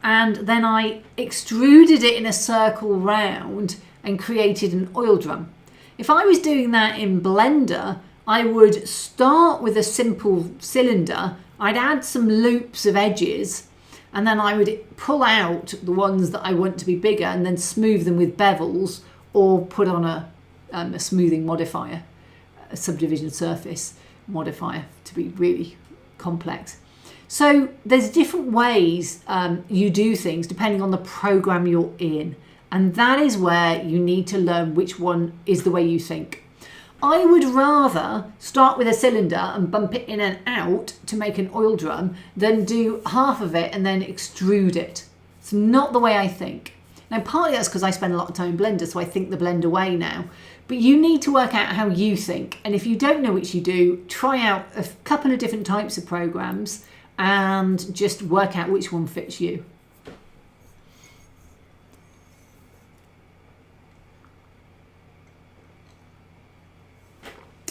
and then I extruded it in a circle round and created an oil drum. If I was doing that in Blender, I would start with a simple cylinder, I'd add some loops of edges, and then I would pull out the ones that I want to be bigger and then smooth them with bevels or put on a smoothing modifier, a subdivision surface modifier to be really complex. So there's different ways you do things depending on the program you're in, and that is where you need to learn which one is the way you think. I would rather start with a cylinder and bump it in and out to make an oil drum than do half of it and then extrude it. It's not the way I think. Now, partly that's because I spend a lot of time in Blender, so I think the Blender way now. But you need to work out how you think. And if you don't know which you do, try out a couple of different types of programs and just work out which one fits you.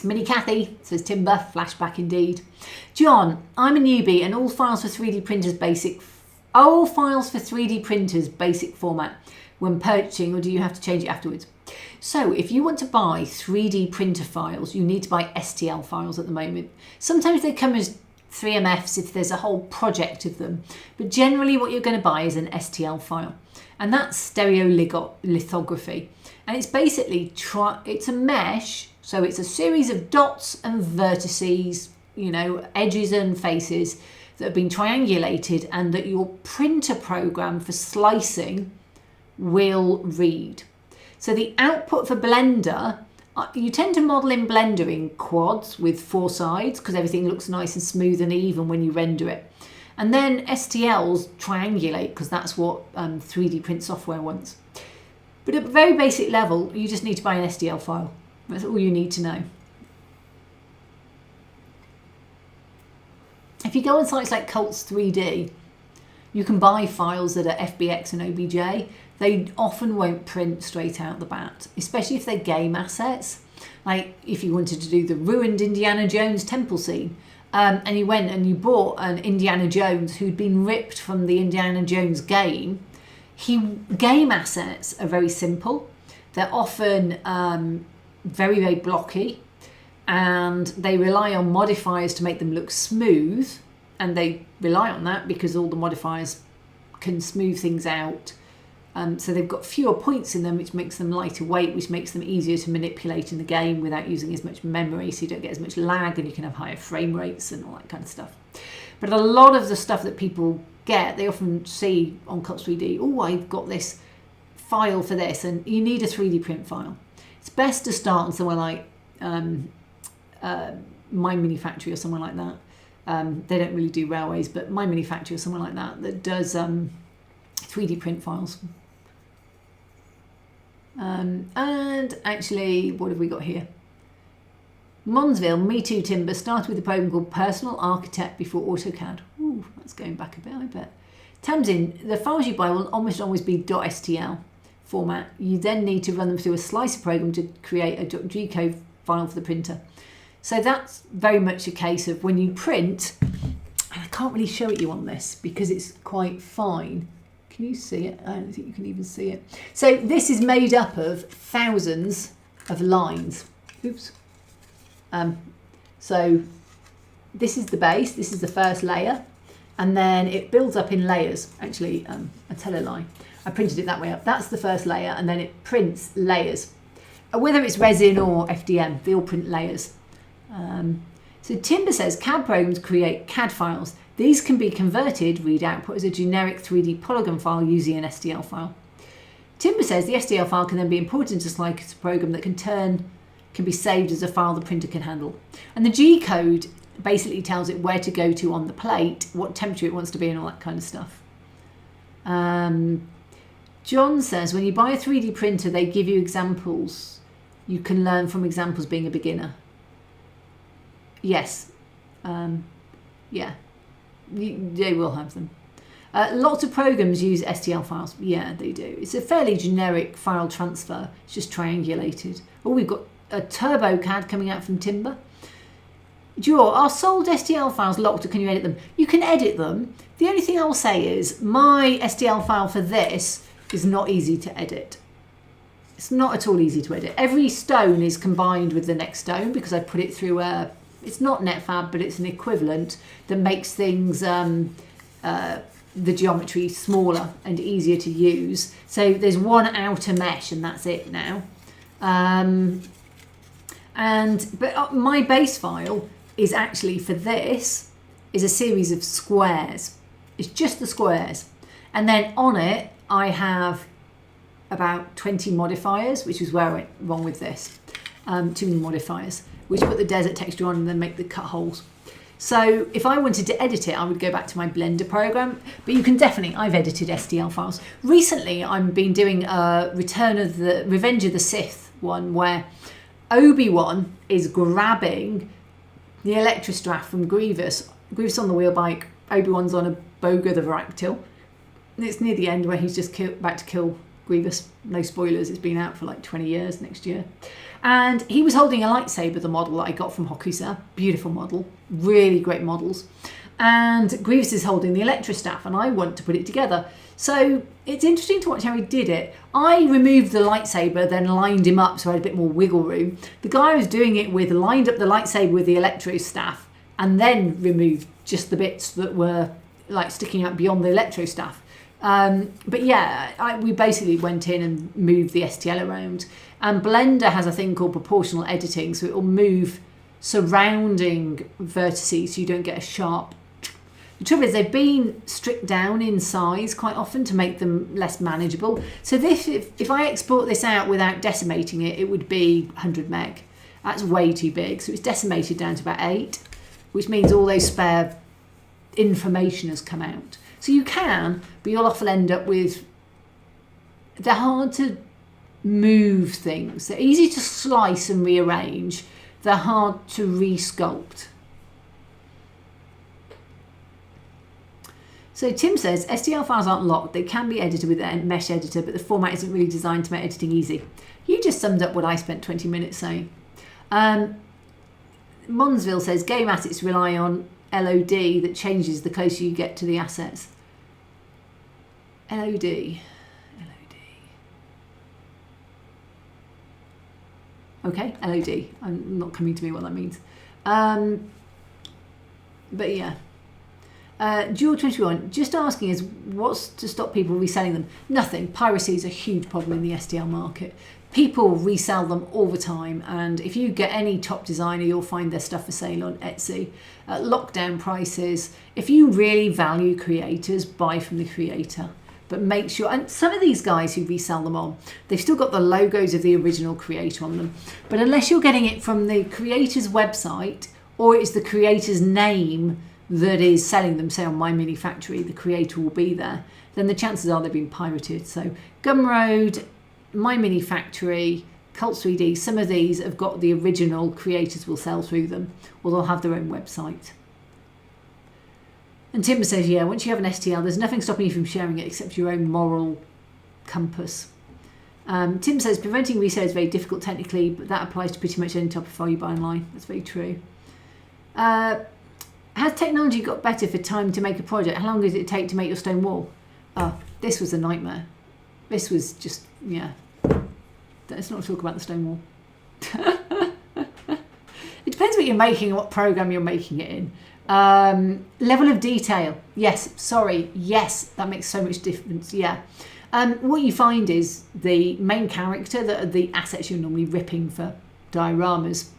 Mini Kathy says timber, flashback indeed. John, I'm a newbie and all files for 3D printers basic format when purchasing, or do you have to change it afterwards? So if you want to buy 3D printer files, you need to buy STL files at the moment. Sometimes they come as 3MFs if there's a whole project of them, but generally what you're going to buy is an STL file, and that's stereolithography. And it's basically, it's a mesh. So it's a series of dots and vertices, you know, edges and faces that have been triangulated and that your printer program for slicing will read. So the output for Blender, you tend to model in Blender in quads with 4 sides because everything looks nice and smooth and even when you render it. And then STLs triangulate because that's what 3D print software wants. But at a very basic level, you just need to buy an STL file. That's all you need to know. If you go on sites like Cults 3D, you can buy files that are FBX and OBJ. They often won't print straight out the bat, especially if they're game assets. Like if you wanted to do the ruined Indiana Jones temple scene, and you went and you bought an Indiana Jones who'd been ripped from the Indiana Jones game. Game assets are very simple. They're often very, very blocky, and they rely on modifiers to make them look smooth, and they rely on that because all the modifiers can smooth things out. So they've got fewer points in them, which makes them lighter weight, which makes them easier to manipulate in the game without using as much memory, so you don't get as much lag and you can have higher frame rates and all that kind of stuff. But a lot of the stuff that people get, they often see on Cuts 3D, oh, I've got this file for this, and you need a 3D print file. It's best to start on somewhere like My Mini Factory or someone like that. They don't really do railways, but My Mini Factory or someone like that does 3D print files. And actually, what have we got here? Monsville, Me Too Timber, started with a program called Personal Architect before AutoCAD. Ooh, that's going back a bit, I bet. Tamsin, the files you buy will almost always be .stl format. You then need to run them through a slicer program to create a .g-code file for the printer. So that's very much a case of when you print, and I can't really show it you on this because it's quite fine. Can you see it? I don't think you can even see it. So this is made up of thousands of lines. Oops. So this is the base, this is the first layer, and then it builds up in layers. Actually, I tell a lie. I printed it that way up. That's the first layer, and then it prints layers. Whether it's resin or FDM, they all print layers. So Timber says CAD programs create CAD files. These can be converted, read output, as a generic 3D polygon file using an STL file. Timber says the STL file can then be imported into a slicer program that can be saved as a file the printer can handle. And the G code basically tells it where to go to on the plate, what temperature it wants to be, and all that kind of stuff. John says when you buy a 3D printer, they give you examples. You can learn from examples being a beginner. Yes. Yeah. They will have them. Lots of programs use STL files. Yeah, they do. It's a fairly generic file transfer. It's just triangulated. Oh, we've got a TurboCAD coming out from Timber. Joe, are sold STL files locked, or can you edit them? You can edit them. The only thing I will say is my STL file for this is not easy to edit. It's not at all easy to edit. Every stone is combined with the next stone because I put it through it's not NetFab, but it's an equivalent that makes things, the geometry smaller and easier to use. So there's one outer mesh and that's it now. But my base file is actually for this is a series of squares. It's just the squares. And then on it, I have about 20 modifiers, which is where I went wrong with this. Too many modifiers, which put the desert texture on and then make the cut holes. So if I wanted to edit it, I would go back to my Blender program, but you can definitely, I've edited STL files. Recently, I've been doing a Revenge of the Sith one where Obi-Wan is grabbing the Electrostraff from Grievous. Grievous on the wheelbike, Obi-Wan's on a Boga the Varactyl. And it's near the end where he's just about to kill Grievous. No spoilers, it's been out for like 20 years next year. And he was holding a lightsaber, the model that I got from Hokusa. Beautiful model, really great models. And Grievous is holding the Electrostaff, and I want to put it together. So it's interesting to watch how he did it. I removed the lightsaber, then lined him up so I had a bit more wiggle room. The guy I was doing it with lined up the lightsaber with the Electrostaff, and then removed just the bits that were like sticking out beyond the Electrostaff. But yeah, we basically went in and moved the STL around. And Blender has a thing called proportional editing, so it will move surrounding vertices so you don't get a sharp. The trouble is they've been stripped down in size quite often to make them less manageable. So if I export this out without decimating it, it would be 100 meg. That's way too big. So it's decimated down to about 8, which means all those spare information has come out. So you can, but you'll often end up with, they're hard to move things. They're easy to slice and rearrange. They're hard to resculpt. So Tim says, STL files aren't locked. They can be edited with a mesh editor, but the format isn't really designed to make editing easy. You just summed up what I spent 20 minutes saying. Monsville says, game assets rely on LOD that changes the closer you get to the assets. LOD. Okay, LOD. I'm not coming to me what that means. But yeah. Jewel21, just asking is what's to stop people reselling them? Nothing. Piracy is a huge problem in the STL market. People resell them all the time, and if you get any top designer, you'll find their stuff for sale on Etsy at lockdown prices. If you really value creators, buy from the creator. but make sure, and some of these guys who resell them on, they've still got the logos of the original creator on them. But unless you're getting it from the creator's website, or it's the creator's name that is selling them, say on My Mini Factory, the creator will be there, then the chances are they've been pirated. So Gumroad, My Mini Factory, Cults 3D, some of these have got the original creators will sell through them, or they'll have their own website. And Tim says, yeah, once you have an STL, there's nothing stopping you from sharing it except your own moral compass. Tim says, preventing resale is very difficult technically, but that applies to pretty much any type of file you buy online. That's very true. Has technology got better for time to make a project? How long does it take to make your stone wall? Oh, this was a nightmare. This was just, yeah. Let's not talk about the stone wall. It depends what you're making and what program you're making it in. Level of detail. Yes, sorry. Yes, that makes so much difference. Yeah. What you find is the main character, that are the assets you're normally ripping for dioramas,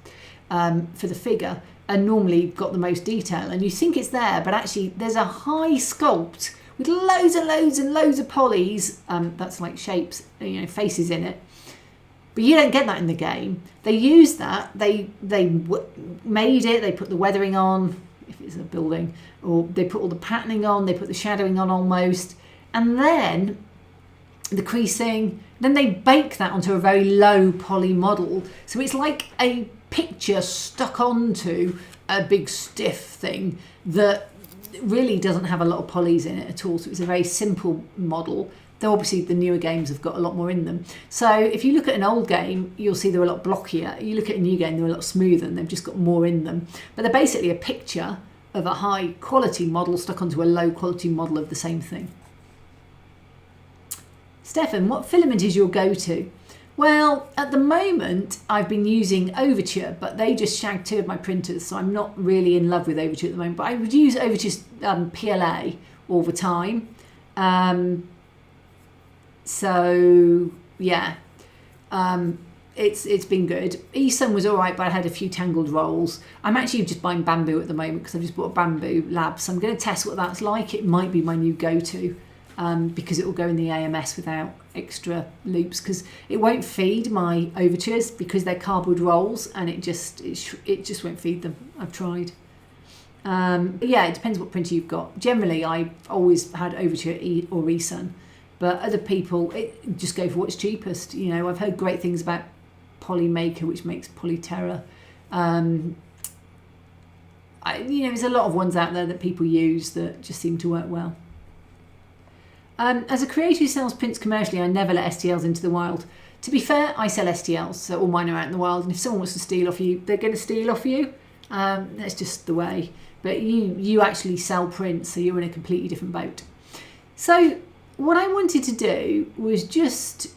for the figure, are normally got the most detail. And you think it's there, but actually there's a high sculpt with loads and loads and loads of polys. That's like shapes, faces in it. But you don't get that in the game. They use that. They made it. They put the weathering on, if it's a building, or they put all the patterning on. They put the shadowing on almost, and then the creasing. Then they bake that onto a very low poly model. So it's like a picture stuck onto a big stiff thing that really doesn't have a lot of polys in it at all. So it's a very simple model. Though obviously the newer games have got a lot more in them. So if you look at an old game, you'll see they're a lot blockier. You look at a new game, they're a lot smoother and they've just got more in them. But they're basically a picture of a high quality model stuck onto a low quality model of the same thing. Stefan, what filament is your go-to? Well, at the moment, I've been using Overture, but they just shagged two of my printers, so I'm not really in love with Overture at the moment. But I would use Overture's PLA all the time. So yeah, it's been good. Esun was all right, but I had a few tangled rolls. I'm actually just buying bamboo at the moment because I've just bought a bamboo lab, so I'm going to test what that's like. It might be my new go-to because it will go in the AMS without extra loops, because it won't feed my Overtures because they're cardboard rolls, and it just won't feed them. I've tried. But yeah, it depends what printer you've got. Generally, I've always had Overture or Esun. But other people, just go for what's cheapest. I've heard great things about Polymaker, which makes Polyterra. There's a lot of ones out there that people use that just seem to work well. As a creator who sells prints commercially, I never let STLs into the wild. To be fair, I sell STLs, so all mine are out in the wild. And if someone wants to steal off you, they're going to steal off you. That's just the way. But you actually sell prints, so you're in a completely different boat. So what I wanted to do was just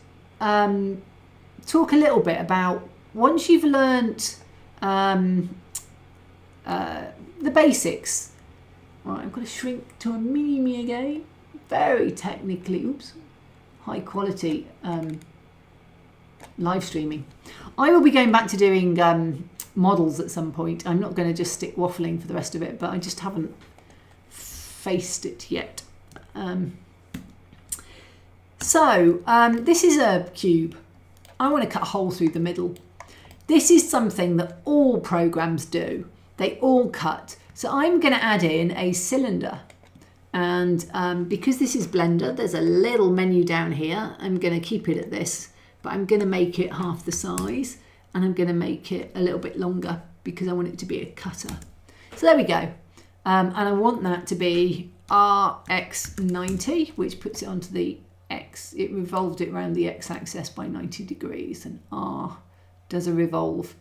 talk a little bit about, once you've learnt the basics. Right, I've got to shrink to a mini again. Very technically, high quality live streaming. I will be going back to doing models at some point. I'm not going to just stick waffling for the rest of it, but I just haven't faced it yet. This is a cube. I want to cut a hole through the middle. This is something that all programs do. They all cut. So I'm going to add in a cylinder. And because this is Blender, there's a little menu down here. I'm going to keep it at this, but I'm going to make it half the size, and I'm going to make it a little bit longer because I want it to be a cutter. So there we go. And I want that to be RX90, which puts it onto the X. It revolved it around the X-axis by 90 degrees, and R does a revolve.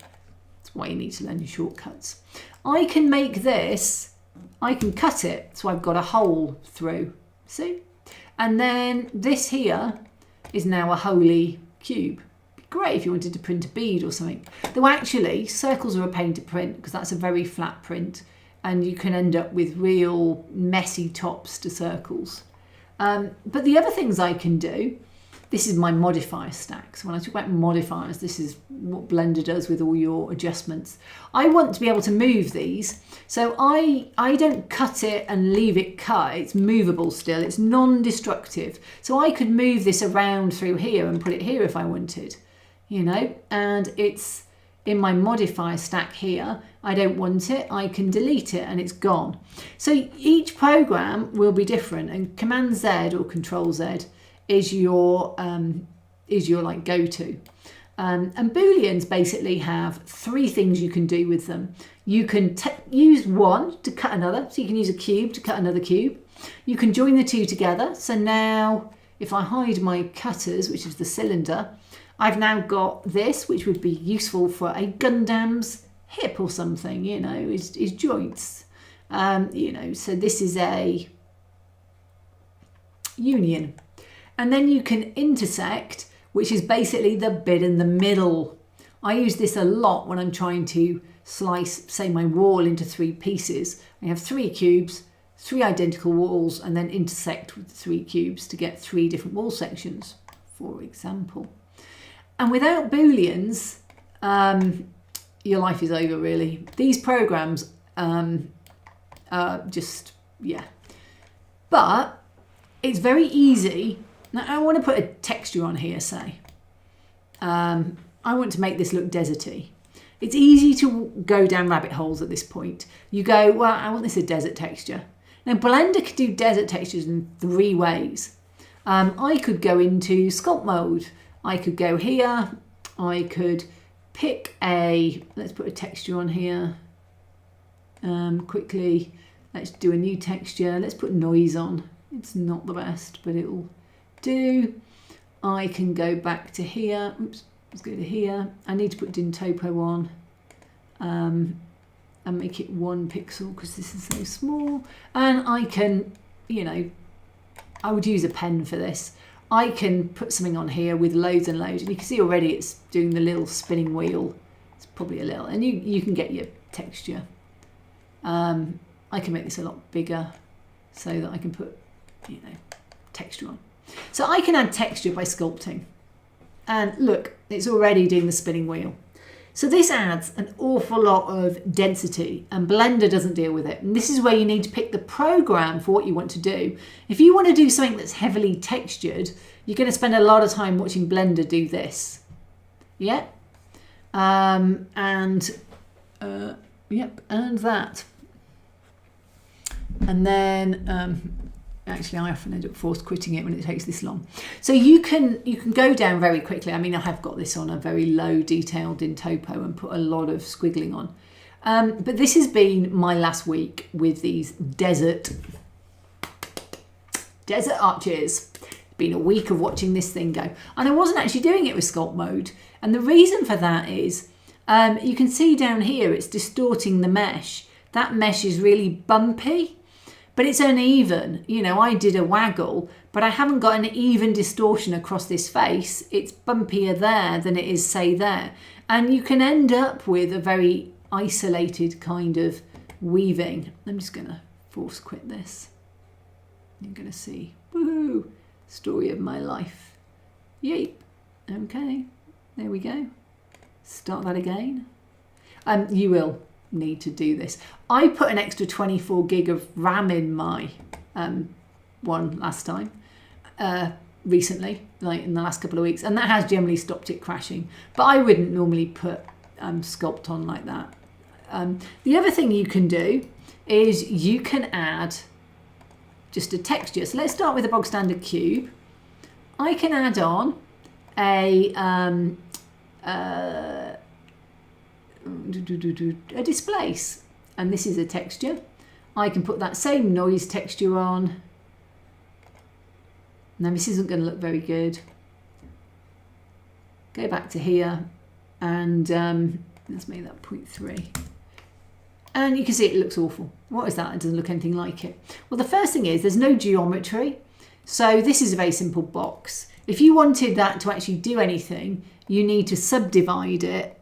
That's why you need to learn your shortcuts. I can make this, I can cut it so I've got a hole through, see? And then this here is now a holy cube. Great if you wanted to print a bead or something. Though actually, circles are a pain to print because that's a very flat print, and you can end up with real messy tops to circles. But the other things I can do, this is my modifier stack. So when I talk about modifiers, this is what Blender does with all your adjustments. I want to be able to move these. So I don't cut it and leave it cut. It's movable still. It's non-destructive. So I could move this around through here and put it here if I wanted, you know, and it's in my modifier stack here. I don't want it, I can delete it and it's gone. So each program will be different, and Command Z or Control Z is your like go-to. And Booleans basically have three things you can do with them. You can use one to cut another, so you can use a cube to cut another cube. You can join the two together. So now if I hide my cutters, which is the cylinder, I've now got this, which would be useful for a Gundam's hip or something, you know, is joints. You know, so this is a union. And then you can intersect, which is basically the bit in the middle. I use this a lot when I'm trying to slice, say, my wall into three pieces. I have three cubes, three identical walls, and then intersect with the three cubes to get three different wall sections, for example. And without Booleans, your life is over, really. These programs just, yeah. But it's very easy. Now, I want to put a texture on here, say. I want to make this look deserty. It's easy to go down rabbit holes at this point. You go, well, I want this a desert texture. Now, Blender can do desert textures in three ways. I could go into sculpt mode. I could go here. I could pick let's put a texture on here quickly. Let's do a new texture. Let's put noise on. It's not the best, but it'll do. I can go back to here. Oops, let's go to here. I need to put Din Topo on and make it 1 pixel because this is so small. And I can, you know, I would use a pen for this. I can put something on here with loads and loads, and you can see already it's doing the little spinning wheel. It's probably a little, and you can get your texture. I can make this a lot bigger so that I can put, you know, texture on. So I can add texture by sculpting. And look, it's already doing the spinning wheel. So this adds an awful lot of density, and Blender doesn't deal with it. And this is where you need to pick the program for what you want to do. If you want to do something that's heavily textured, you're going to spend a lot of time watching Blender do this. Yeah. Yep, and that. And then actually, I often end up forced quitting it when it takes this long. So you can go down very quickly. I mean, I have got this on a very low detailed in topo and put a lot of squiggling on. But this has been my last week with these desert arches. It's been a week of watching this thing go. And I wasn't actually doing it with sculpt mode. And the reason for that is you can see down here, it's distorting the mesh. That mesh is really bumpy. But it's uneven. You know, I did a waggle, but I haven't got an even distortion across this face. It's bumpier there than it is, say, there. And you can end up with a very isolated kind of weaving. I'm just going to force quit this. You're going to see, woohoo, story of my life. Yeep. Okay, there we go. Start that again. You will need to do this. I put an extra 24 gig of RAM in my one last time, recently, like in the last couple of weeks, and that has generally stopped it crashing. But I wouldn't normally put sculpt on like that. The other thing you can do is you can add just a texture. So let's start with a bog standard cube. I can add on a displace, and this is a texture. I can put that same noise texture on. Now this isn't going to look very good. Go back to here and let's make that 0.3. And you can see it looks awful. What is that? It doesn't look anything like it. Well, the first thing is there's no geometry. So this is a very simple box. If you wanted that to actually do anything, you need to subdivide it.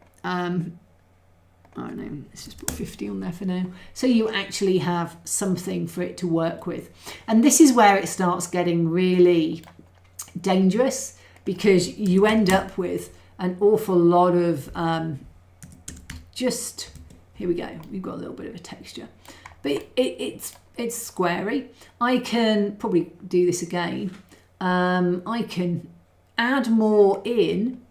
I don't know, let's just put 50 on there for now. So you actually have something for it to work with. And this is where it starts getting really dangerous because you end up with an awful lot of here we go, we've got a little bit of a texture, but it's squarey. I can probably do this again. I can add more in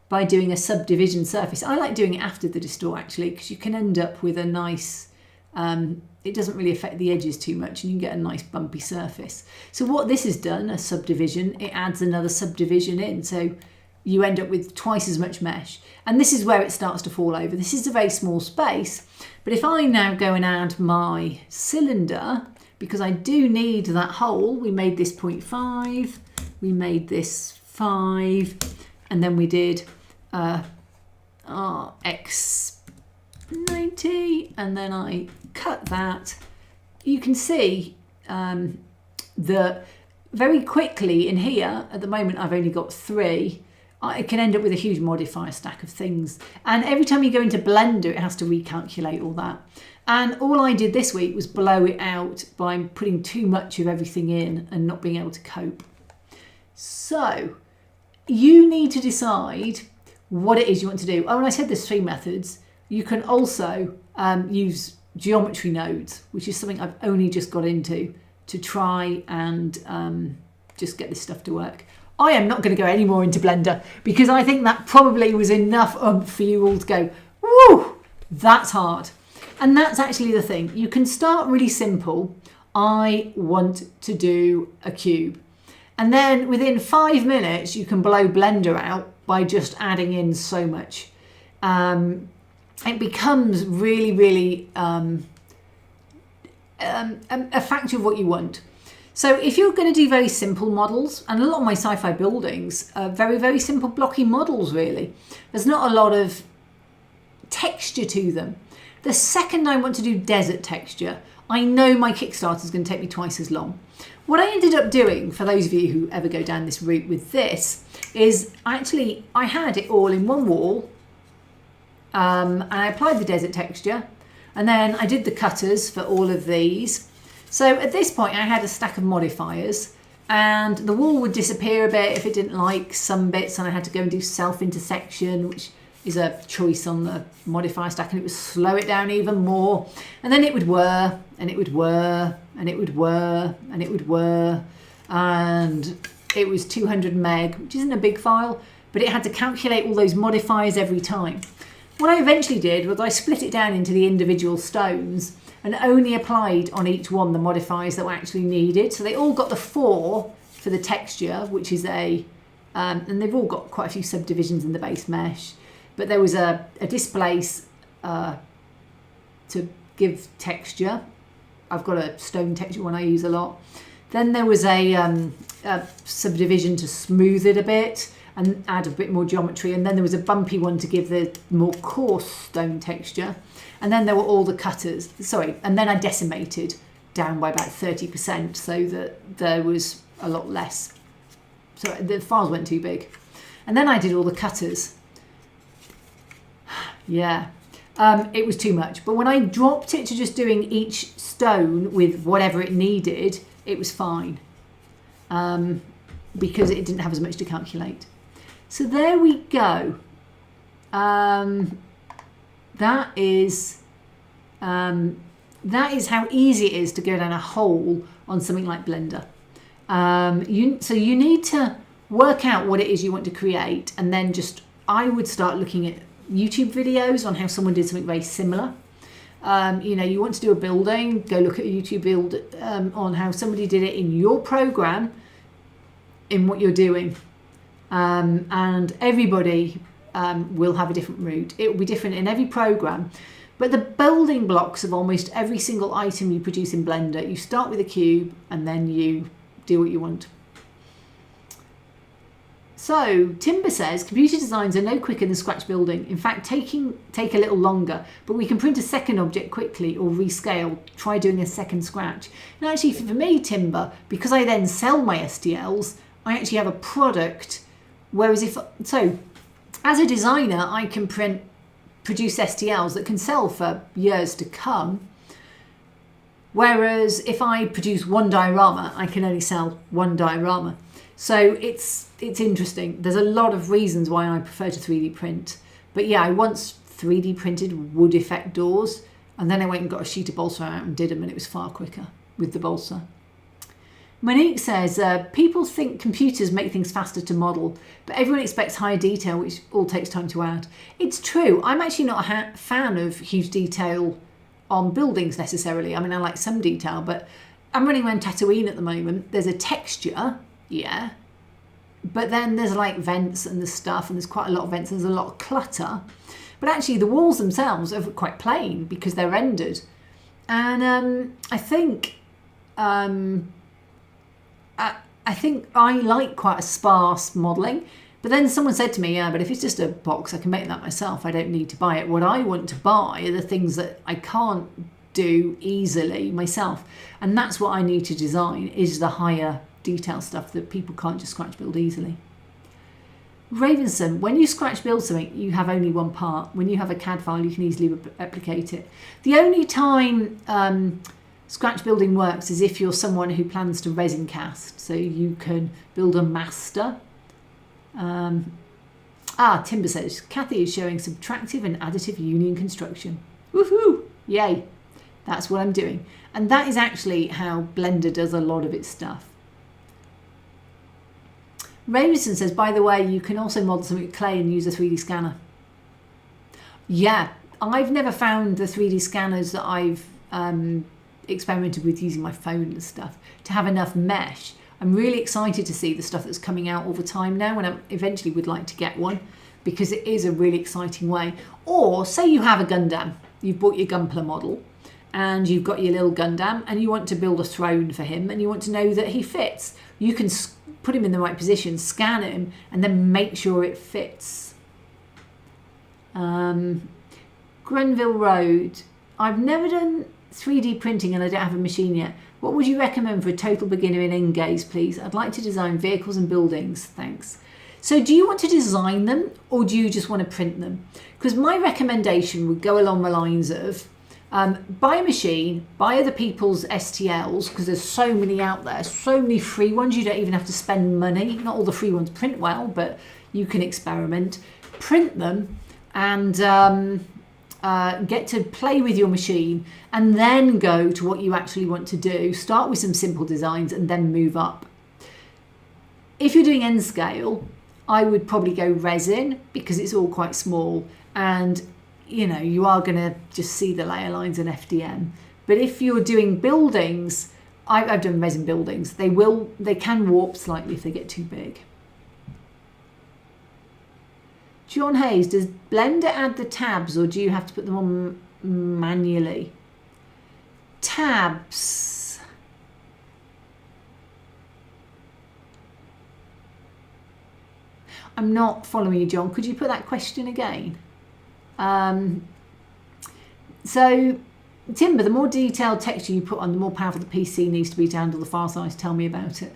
by doing a subdivision surface. I like doing it after the distort actually, because you can end up with a nice, it doesn't really affect the edges too much and you can get a nice bumpy surface. So what this has done, a subdivision, it adds another subdivision in. So you end up with twice as much mesh. And this is where it starts to fall over. This is a very small space, but if I now go and add my cylinder, because I do need that hole, we made this 0.5, we made this 5, and then we did X90, and then I cut that. You can see that very quickly in here, at the moment I've only got 3, I can end up with a huge modifier stack of things. And every time you go into Blender, it has to recalculate all that. And all I did this week was blow it out by putting too much of everything in and not being able to cope. So you need to decide what it is you want to do. Oh, and I said there's 3 methods. You can also use geometry nodes, which is something I've only just got into to try and just get this stuff to work. I am not going to go any more into Blender because I think that probably was enough for you all to go, woo, that's hard. And that's actually the thing. You can start really simple. I want to do a cube. And then within 5 minutes, you can blow Blender out by just adding in so much. It becomes really, really a factor of what you want. So if you're going to do very simple models, and a lot of my sci-fi buildings are very, very simple blocky models really. There's not a lot of texture to them. The second I want to do desert texture, I know my Kickstarter is going to take me twice as long. What I ended up doing, for those of you who ever go down this route with this, is actually I had it all in one wall, and I applied the desert texture, and then I did the cutters for all of these. So at this point I had a stack of modifiers, and the wall would disappear a bit if it didn't like some bits, and I had to go and do self-intersection, which is a choice on the modifier stack, and it would slow it down even more. And then it would whir, and it would whir, and it would whir, and it would whir, and it was 200 meg, which isn't a big file, but it had to calculate all those modifiers every time. What I eventually did was I split it down into the individual stones and only applied on each one the modifiers that were actually needed. So they all got the 4 for the texture, which is and they've all got quite a few subdivisions in the base mesh. But there was a displace to give texture. I've got a stone texture one I use a lot. Then there was a subdivision to smooth it a bit and add a bit more geometry. And then there was a bumpy one to give the more coarse stone texture. And then there were all the cutters. Sorry, and then I decimated down by about 30% so that there was a lot less. So the files weren't too big. And then I did all the cutters. Yeah, it was too much. But when I dropped it to just doing each stone with whatever it needed, it was fine. Because it didn't have as much to calculate. So there we go. That is how easy it is to go down a hole on something like Blender. So you need to work out what it is you want to create, and then I would start looking at YouTube videos on how someone did something very similar. You want to do a building, go look at a YouTube build on how somebody did it in your program, in what you're doing. And everybody will have a different route. It will be different in every program. But the building blocks of almost every single item you produce in Blender, you start with a cube and then you do what you want. So Timber says, computer designs are no quicker than scratch building. In fact, take a little longer, but we can print a second object quickly or rescale. Try doing a second scratch. And actually for me, Timber, because I then sell my STLs, I actually have a product. Whereas as a designer, I can produce STLs that can sell for years to come. Whereas if I produce one diorama, I can only sell one diorama. So it's interesting. There's a lot of reasons why I prefer to 3D print. But yeah, I once 3D printed wood effect doors, and then I went and got a sheet of balsa out and did them, and it was far quicker with the balsa. Monique says, people think computers make things faster to model, but everyone expects higher detail, which all takes time to add. It's true. I'm actually not a fan of huge detail on buildings necessarily. I mean, I like some detail, but I'm running around Tatooine at the moment. There's a texture, yeah, but then there's like vents and the stuff, and there's quite a lot of vents, and there's a lot of clutter. But actually the walls themselves are quite plain because they're rendered. And I think I like quite a sparse modelling. But then someone said to me, yeah, but if it's just a box, I can make that myself. I don't need to buy it. What I want to buy are the things that I can't do easily myself. And that's what I need to design, is the higher detail stuff that people can't just scratch build easily. Ravenson, when you scratch build something, you have only one part. When you have a CAD file, you can easily replicate it. The only time scratch building works is if you're someone who plans to resin cast. So you can build a master. Timber says, Kathy is showing subtractive and additive union construction. Woohoo! Yay! That's what I'm doing. And that is actually how Blender does a lot of its stuff. Ravenson says, by the way, you can also model something with clay and use a 3D scanner. Yeah, I've never found the 3D scanners that I've experimented with using my phone and stuff to have enough mesh. I'm really excited to see the stuff that's coming out all the time now, and I eventually would like to get one because it is a really exciting way. Or say you have a Gundam, you've bought your Gunpla model and you've got your little Gundam and you want to build a throne for him and you want to know that he fits. You can put him in the right position, scan him, and then make sure it fits. Grenville Road. I've never done 3D printing and I don't have a machine yet. What would you recommend for a total beginner in Engage, please? I'd like to design vehicles and buildings, thanks. So do you want to design them or do you just want to print them? Because my recommendation would go along the lines of buy a machine, buy other people's STLs, because there's so many out there, so many free ones, you don't even have to spend money. Not all the free ones print well, but you can experiment. Print them and get to play with your machine and then go to what you actually want to do. Start with some simple designs and then move up. If you're doing N scale, I would probably go resin because it's all quite small and you know, you are going to just see the layer lines and FDM. But if you're doing buildings, I've done resin buildings, they can warp slightly if they get too big. John Hayes, does Blender add the tabs or do you have to put them on manually? Tabs. I'm not following you, John. Could you put that question again? So Timber, the more detailed texture you put on, the more powerful the PC needs to be to handle the file size. Tell me about it.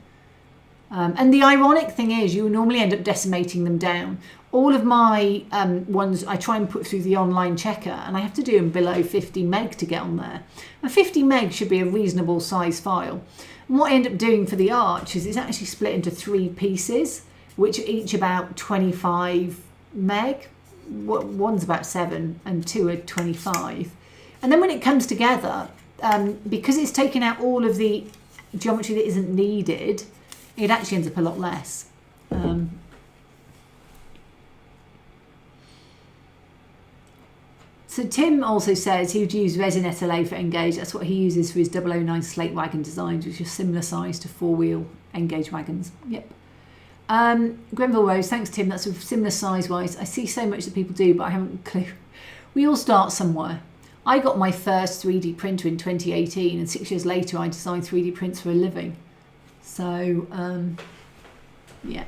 And the ironic thing is you normally end up decimating them down. All of my ones I try and put through the online checker and I have to do them below 50 meg to get on there. And 50 meg should be a reasonable size file. And what I end up doing for the arch is it's actually split into 3 pieces, which are each about 25 meg. One's about 7 and 2 are 25. And then when it comes together, because it's taken out all of the geometry that isn't needed, it actually ends up a lot less. So Tim also says he would use resin SLA for Engage. That's what he uses for his 009 slate wagon designs, which are similar size to 4-wheel Engage wagons. Yep. Grenville Rose, thanks Tim, that's a similar size wise. I see so much that people do, but I haven't a clue. We all start somewhere. I got my first 3D printer in 2018 and 6 years later I designed 3D prints for a living. So, yeah.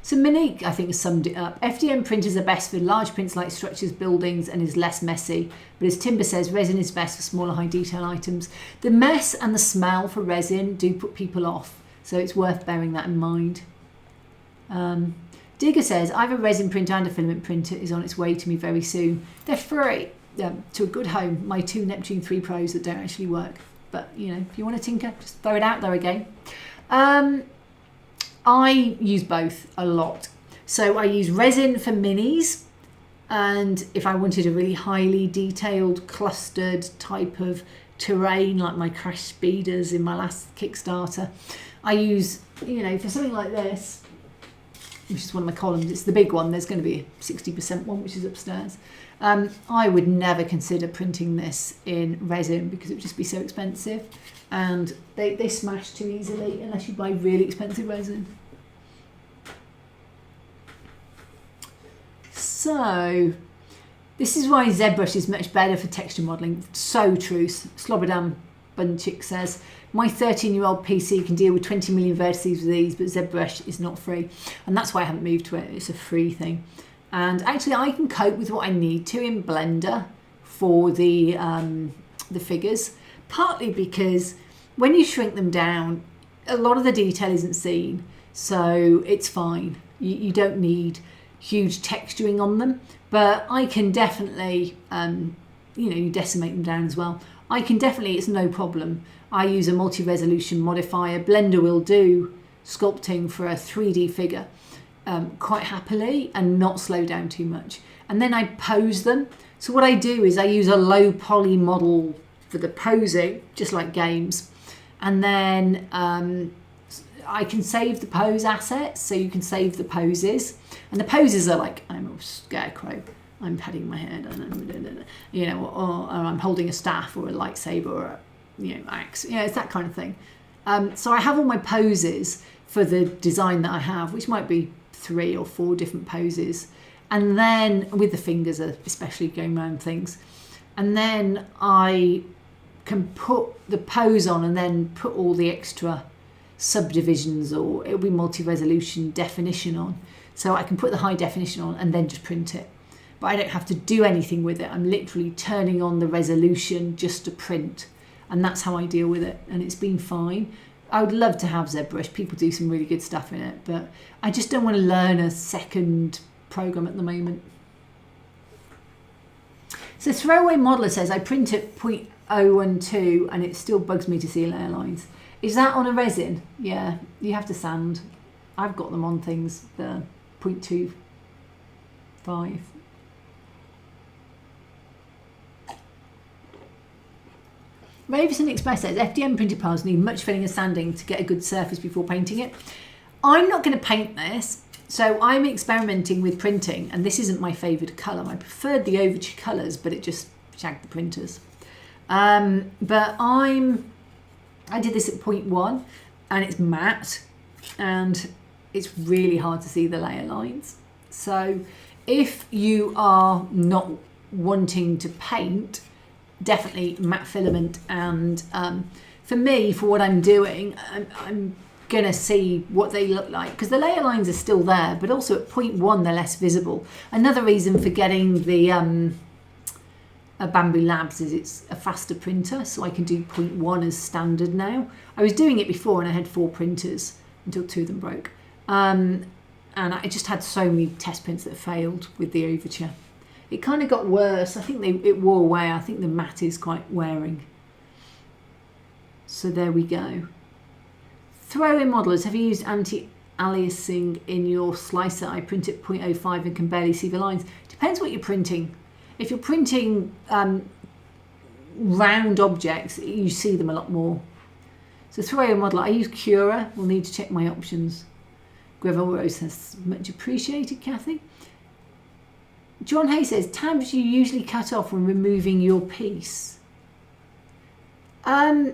So Monique, I think, summed it up. FDM printers are best for large prints like structures, buildings, and is less messy. But as Timber says, resin is best for smaller, high detail items. The mess and the smell for resin do put people off, so it's worth bearing that in mind. Digger says, I have a resin printer and a filament printer is on its way to me very soon. They're free to a good home. My 2 Neptune 3 Pros that don't actually work. But, you know, if you want to tinker, just throw it out there again. I use both a lot. So I use resin for minis, and if I wanted a really highly detailed clustered type of terrain like my crash speeders in my last Kickstarter, I use, you know, for something like this, which is one of my columns, it's the big one, there's going to be a 60% one which is upstairs. I would never consider printing this in resin because it would just be so expensive, and they smash too easily unless you buy really expensive resin. So this is why ZBrush is much better for texture modelling. So true. Slobodam Bunchik says, my 13-year-old PC can deal with 20 million vertices with ease, but ZBrush is not free. And that's why I haven't moved to it. It's a free thing. And actually I can cope with what I need to in Blender for the figures, partly because when you shrink them down, a lot of the detail isn't seen. So it's fine. You don't need huge texturing on them, but I can definitely, you decimate them down as well. I can definitely, it's no problem. I use a multi-resolution modifier. Blender will do sculpting for a 3D figure quite happily and not slow down too much. And then I pose them. So what I do is I use a low poly model for the posing, just like games. And then I can save the pose assets, so you can save the poses. And the poses are like, I'm a scarecrow, I'm patting my head, and you know, or I'm holding a staff or a lightsaber or a, you know, axe. You know, it's that kind of thing. So I have all my poses for the design that I have, which might be 3 or 4 different poses. And then with the fingers, especially going around things. And then I can put the pose on and then put all the extra subdivisions, or it'll be multi-resolution definition on. So I can put the high definition on and then just print it. But I don't have to do anything with it. I'm literally turning on the resolution just to print. And that's how I deal with it. And it's been fine. I would love to have ZBrush. People do some really good stuff in it. But I just don't want to learn a second program at the moment. So Throwaway Modeler says, I print at 0.012 and it still bugs me to see layer lines. Is that on a resin? Yeah, you have to sand. I've got them on things that are 0.25. Raveson Express says, FDM printed piles need much filling and sanding to get a good surface before painting it. I'm not going to paint this, so I'm experimenting with printing, and this isn't my favourite colour. I preferred the Overture colours, but it just shagged the printers. But I did this at 0.1, and it's matte, and it's really hard to see the layer lines. So if you are not wanting to paint, definitely matte filament. And for me, for what I'm doing, I'm gonna see what they look like, because the layer lines are still there, but also at 0.1 they're less visible. Another reason for getting the Bamboo Labs is it's a faster printer, so I can do 0.1 as standard now. I was doing it before and I had 4 printers until 2 of them broke. And I just had so many test prints that failed with the Overture. It kind of got worse. I think it wore away. I think the matte is quite wearing. So there we go. Throw-in modelers. Have you used anti-aliasing in your slicer? I print at 0.05 and can barely see the lines. Depends what you're printing. If you're printing round objects, you see them a lot more. So throw-in modeler. I use Cura. We'll need to check my options. Greville Rose says, much appreciated, Kathy. John Hay says, tabs you usually cut off when removing your piece. I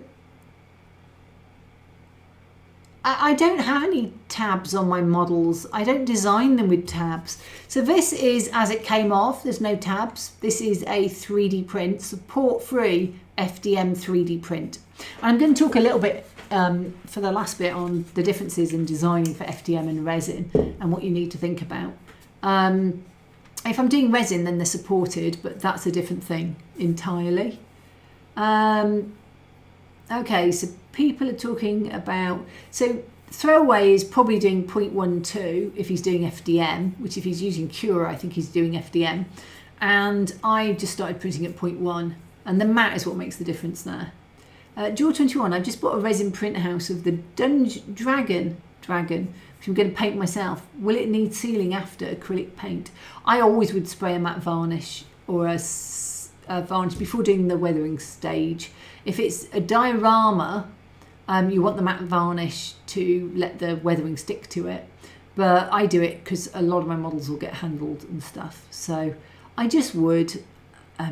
don't have any tabs on my models. I don't design them with tabs. So this is as it came off. There's no tabs. This is a 3D print, support-free FDM 3D print. I'm going to talk a little bit for the last bit on the differences in designing for FDM and resin and what you need to think about. If I'm doing resin, then they're supported, but that's a different thing entirely. Okay, so people are talking about, so Throwaway is probably doing 0.12 if he's doing FDM, which if he's using Cura, I think he's doing FDM. And I just started printing at 0.1, and the matte is what makes the difference there. Jaw21, I've just bought a resin print house of the Dungeon Dragon dragon, which I'm going to paint myself. Will it need sealing after acrylic paint? I always would spray a matte varnish or a varnish before doing the weathering stage. If it's a diorama, you want the matte varnish to let the weathering stick to it. But I do it because a lot of my models will get handled and stuff. So I just would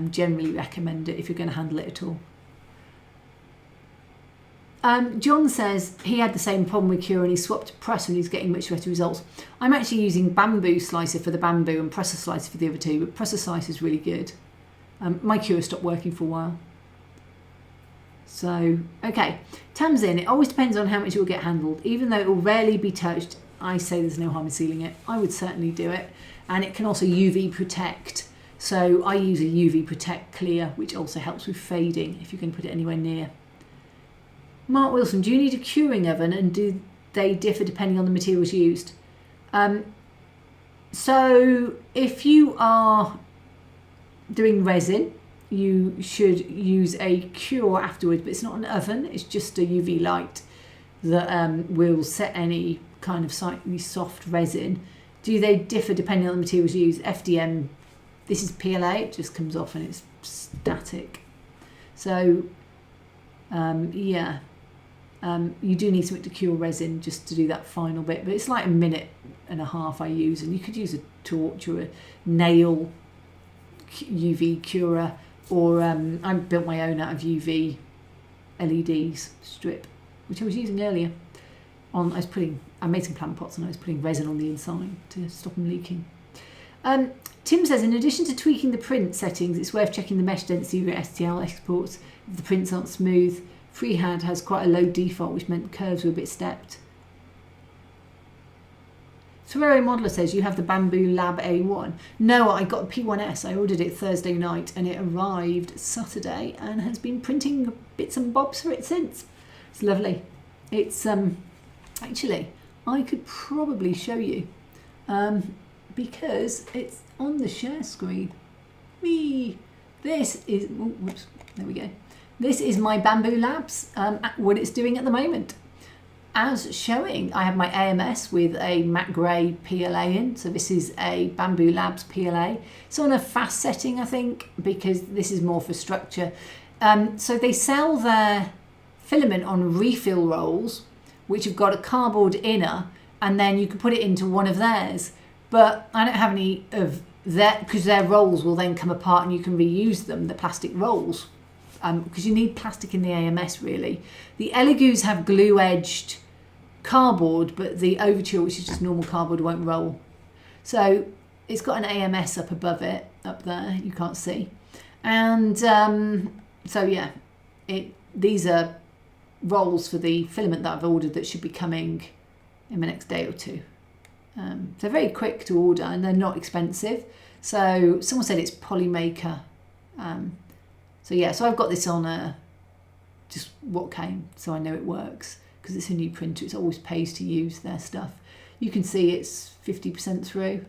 generally recommend it if you're going to handle it at all. John says he had the same problem with Cure and he swapped to press and he's getting much better results. I'm actually using bamboo slicer for the bamboo and presser slicer for the other two, but presser slicer is really good. My Cure stopped working for a while. So, okay. Tamsin, it always depends on how much it will get handled. Even though it will rarely be touched, I say there's no harm in sealing it. I would certainly do it. And it can also UV protect. So I use a UV Protect Clear, which also helps with fading if you can put it anywhere near. Mark Wilson, do you need a curing oven and do they differ depending on the materials used? So if you are doing resin, you should use a cure afterwards, but it's not an oven, it's just a UV light that will set any kind of slightly soft resin. Do they differ depending on the materials used? FDM, this is PLA, it just comes off and it's static. So yeah. You do need something to cure resin just to do that final bit, but it's like a minute and a half I use, and you could use a torch or a nail UV curer, or I built my own out of UV LEDs strip, which I was using earlier. I made some plant pots and I was putting resin on the inside to stop them leaking. Tim says, in addition to tweaking the print settings, it's worth checking the mesh density of your STL exports if the prints aren't smooth. Freehand has quite a low default, which meant curves were a bit stepped. Ferrero Modeler says, you have the Bamboo Lab A1. No, I got the P1S. I ordered it Thursday night and it arrived Saturday and has been printing bits and bobs for it since. It's lovely. It's, actually, I could probably show you because it's on the share screen. This is, oh, whoops, there we go. This is my Bamboo Labs, what it's doing at the moment. As showing, I have my AMS with a matte grey PLA in. So this is a Bamboo Labs PLA. It's on a fast setting, I think, because this is more for structure. So they sell their filament on refill rolls, which have got a cardboard inner, and then you can put it into one of theirs. But I don't have any of that because their rolls will then come apart and you can reuse them, the plastic rolls. Because you need plastic in the AMS really. The Elegoo's have glue-edged cardboard, but the Overture, which is just normal cardboard, won't roll. So it's got an AMS up above it, up there, you can't see. And so yeah, these are rolls for the filament that I've ordered that should be coming in the next day or two. They're very quick to order and they're not expensive. So someone said it's Polymaker. So yeah, so I've got this on just what came, so I know it works because it's a new printer. It always pays to use their stuff. You can see it's 50% through.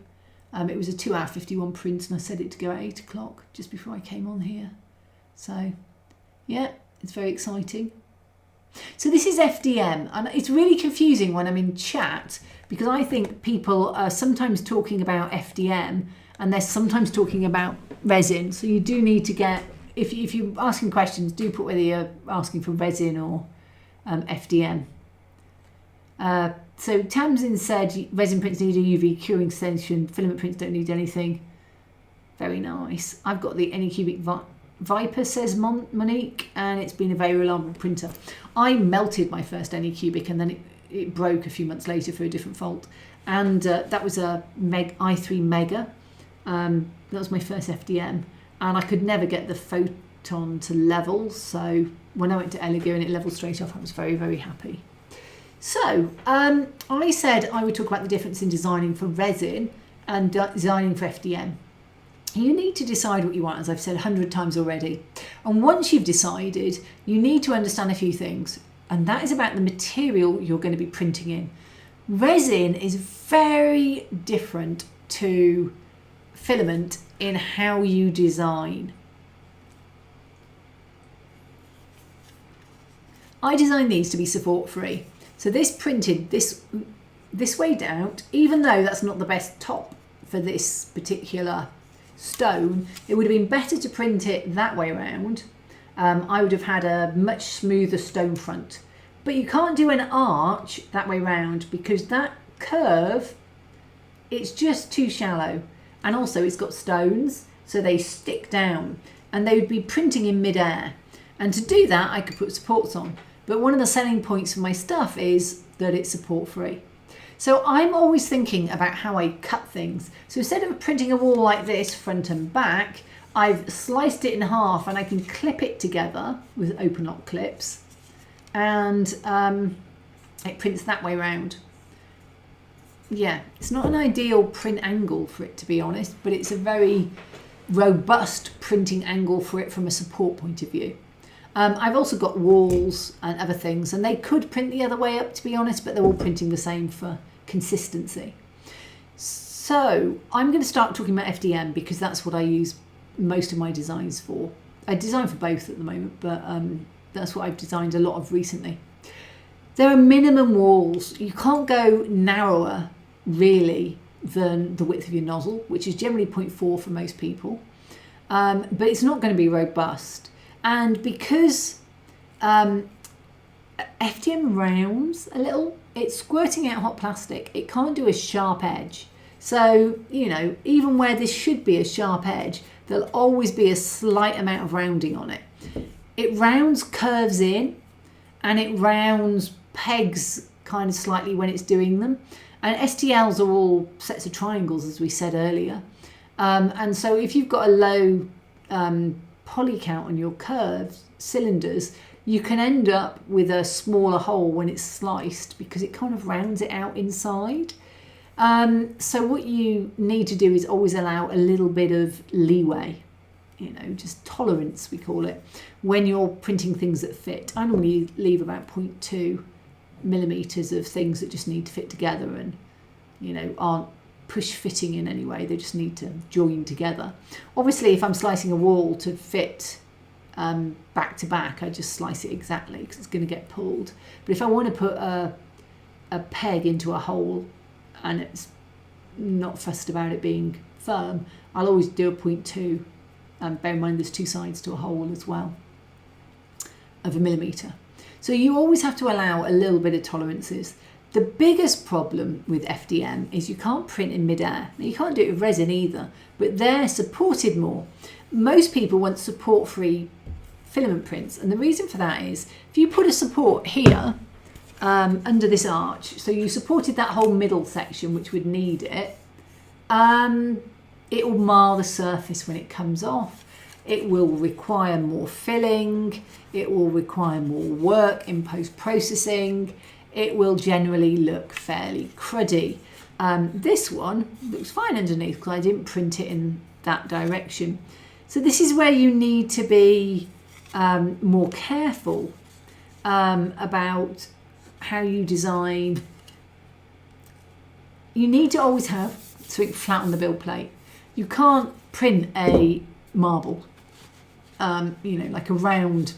It was a 2-hour 51 print and I set it to go at 8 o'clock just before I came on here. So yeah, it's very exciting. So this is FDM and it's really confusing when I'm in chat because I think people are sometimes talking about FDM and they're sometimes talking about resin. So you do need to get, if you're asking questions, do put whether you're asking for resin or FDM. So Tamsin said resin prints need a UV curing station, filament prints don't need anything. Very nice. I've got the Anycubic Viper, says Monique, and it's been a very reliable printer. I melted my first Anycubic and then it broke a few months later for a different fault. And that was a i3 Mega. That was my first FDM. And I could never get the photon to level. So when I went to Elegoo and it leveled straight off, I was very, very happy. So I said I would talk about the difference in designing for resin and designing for FDM. You need to decide what you want, as I've said 100 times already. And once you've decided, you need to understand a few things. And that is about the material you're going to be printing in. Resin is very different to filament in how you design. I designed these to be support free. So this printed this way down, even though that's not the best top for this particular stone, it would have been better to print it that way around. I would have had a much smoother stone front. But you can't do an arch that way round because that curve, it's just too shallow. And also it's got stones, so they stick down and they would be printing in midair. And to do that, I could put supports on. But one of the selling points for my stuff is that it's support free. So I'm always thinking about how I cut things. So instead of printing a wall like this, front and back, I've sliced it in half and I can clip it together with open lock clips. And it prints that way round. Yeah, it's not an ideal print angle for it, to be honest, but it's a very robust printing angle for it from a support point of view. I've also got walls and other things, and they could print the other way up, to be honest, but they're all printing the same for consistency. So I'm going to start talking about FDM because that's what I use most of my designs for. I design for both at the moment, but that's what I've designed a lot of recently. There are minimum walls. You can't go narrower, really, than the width of your nozzle, which is generally 0.4 for most people. But it's not going to be robust. And because FDM rounds a little, it's squirting out hot plastic. It can't do a sharp edge. So, you know, even where this should be a sharp edge, there'll always be a slight amount of rounding on it. It rounds curves in and it rounds pegs kind of slightly when it's doing them. And STLs are all sets of triangles, as we said earlier. And so if you've got a low poly count on your curved cylinders, you can end up with a smaller hole when it's sliced because it kind of rounds it out inside. So what you need to do is always allow a little bit of leeway, you know, just tolerance, we call it, when you're printing things that fit. I normally leave about 0.2 millimeters of things that just need to fit together and, you know, aren't push fitting in any way. They just need to join together. Obviously, if I'm slicing a wall to fit back to back, I just slice it exactly because it's going to get pulled. But if I want to put a peg into a hole and it's not fussed about it being firm, I'll always do a 0.2. Bear in mind there's two sides to a hole as well of 1 millimeter. So you always have to allow a little bit of tolerances. The biggest problem with FDM is you can't print in midair. Now, you can't do it with resin either, but they're supported more. Most people want support-free filament prints, and the reason for that is if you put a support here under this arch, so you supported that whole middle section which would need it, it will mar the surface when it comes off. It will require more filling, it will require more work in post-processing, it will generally look fairly cruddy. This one looks fine underneath because I didn't print it in that direction. So this is where you need to be more careful about how you design. You need to always have something flat on the build plate. You can't print a marble, you know, like a round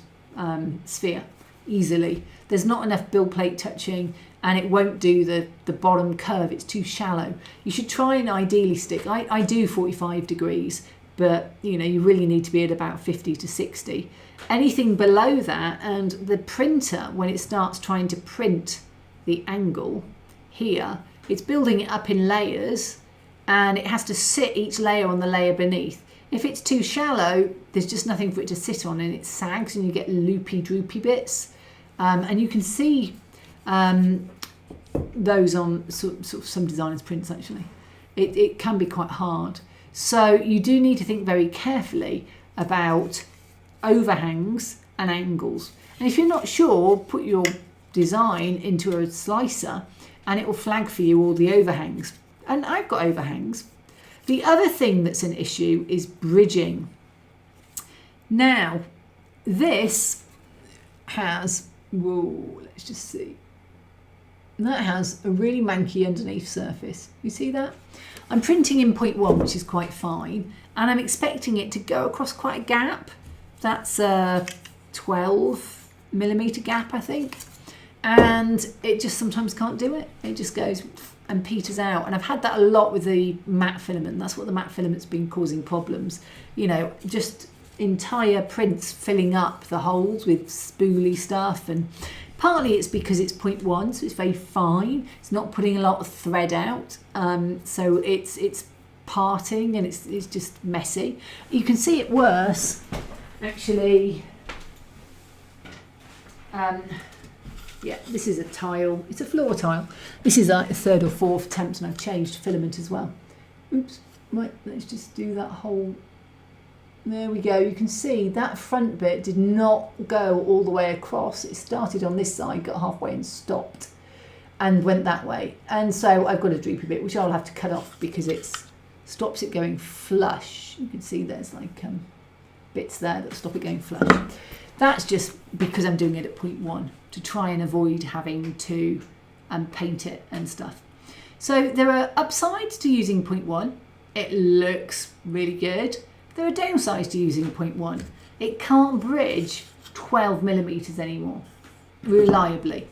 sphere easily. There's not enough build plate touching and it won't do the bottom curve. It's too shallow. You should try and ideally stick. I do 45 degrees, but you know, you really need to be at about 50 to 60. Anything below that, and the printer, when it starts trying to print the angle here, it's building it up in layers and it has to sit each layer on the layer beneath. If it's too shallow, there's just nothing for it to sit on and it sags and you get loopy, droopy bits. And you can see those on sort of some designers' prints actually. It can be quite hard. So you do need to think very carefully about overhangs and angles. And if you're not sure, put your design into a slicer and it will flag for you all the overhangs. And I've got overhangs. The other thing that's an issue is bridging. Now, this has, whoa, let's just see. That has a really manky underneath surface. You see that? I'm printing in 0.1, which is quite fine, and I'm expecting it to go across quite a gap. That's a 12 millimeter gap, I think. and it just sometimes can't do it. It just goes and peters out. And I've had that a lot with the matte filament. That's what the matte filament's been causing problems. You know, just entire prints filling up the holes with spoolie stuff, and partly it's because it's 0.1, so it's very fine. It's not putting a lot of thread out, so it's parting and it's just messy. You can see it worse, actually. Yeah, this is a tile. It's a floor tile. This is like a 3rd or 4th attempt, and I've changed filament as well. Oops. Right, let's just do that whole. There we go. You can see that front bit did not go all the way across. It started on this side, got halfway and stopped, and went that way. And so I've got a droopy bit, which I'll have to cut off because it stops it going flush. You can see there's like bits there that stop it going flush. That's just because I'm doing it at 0.1 to try and avoid having to paint it and stuff. So there are upsides to using 0.1. It looks really good. There are downsides to using 0.1. It can't bridge 12 millimeters anymore, reliably.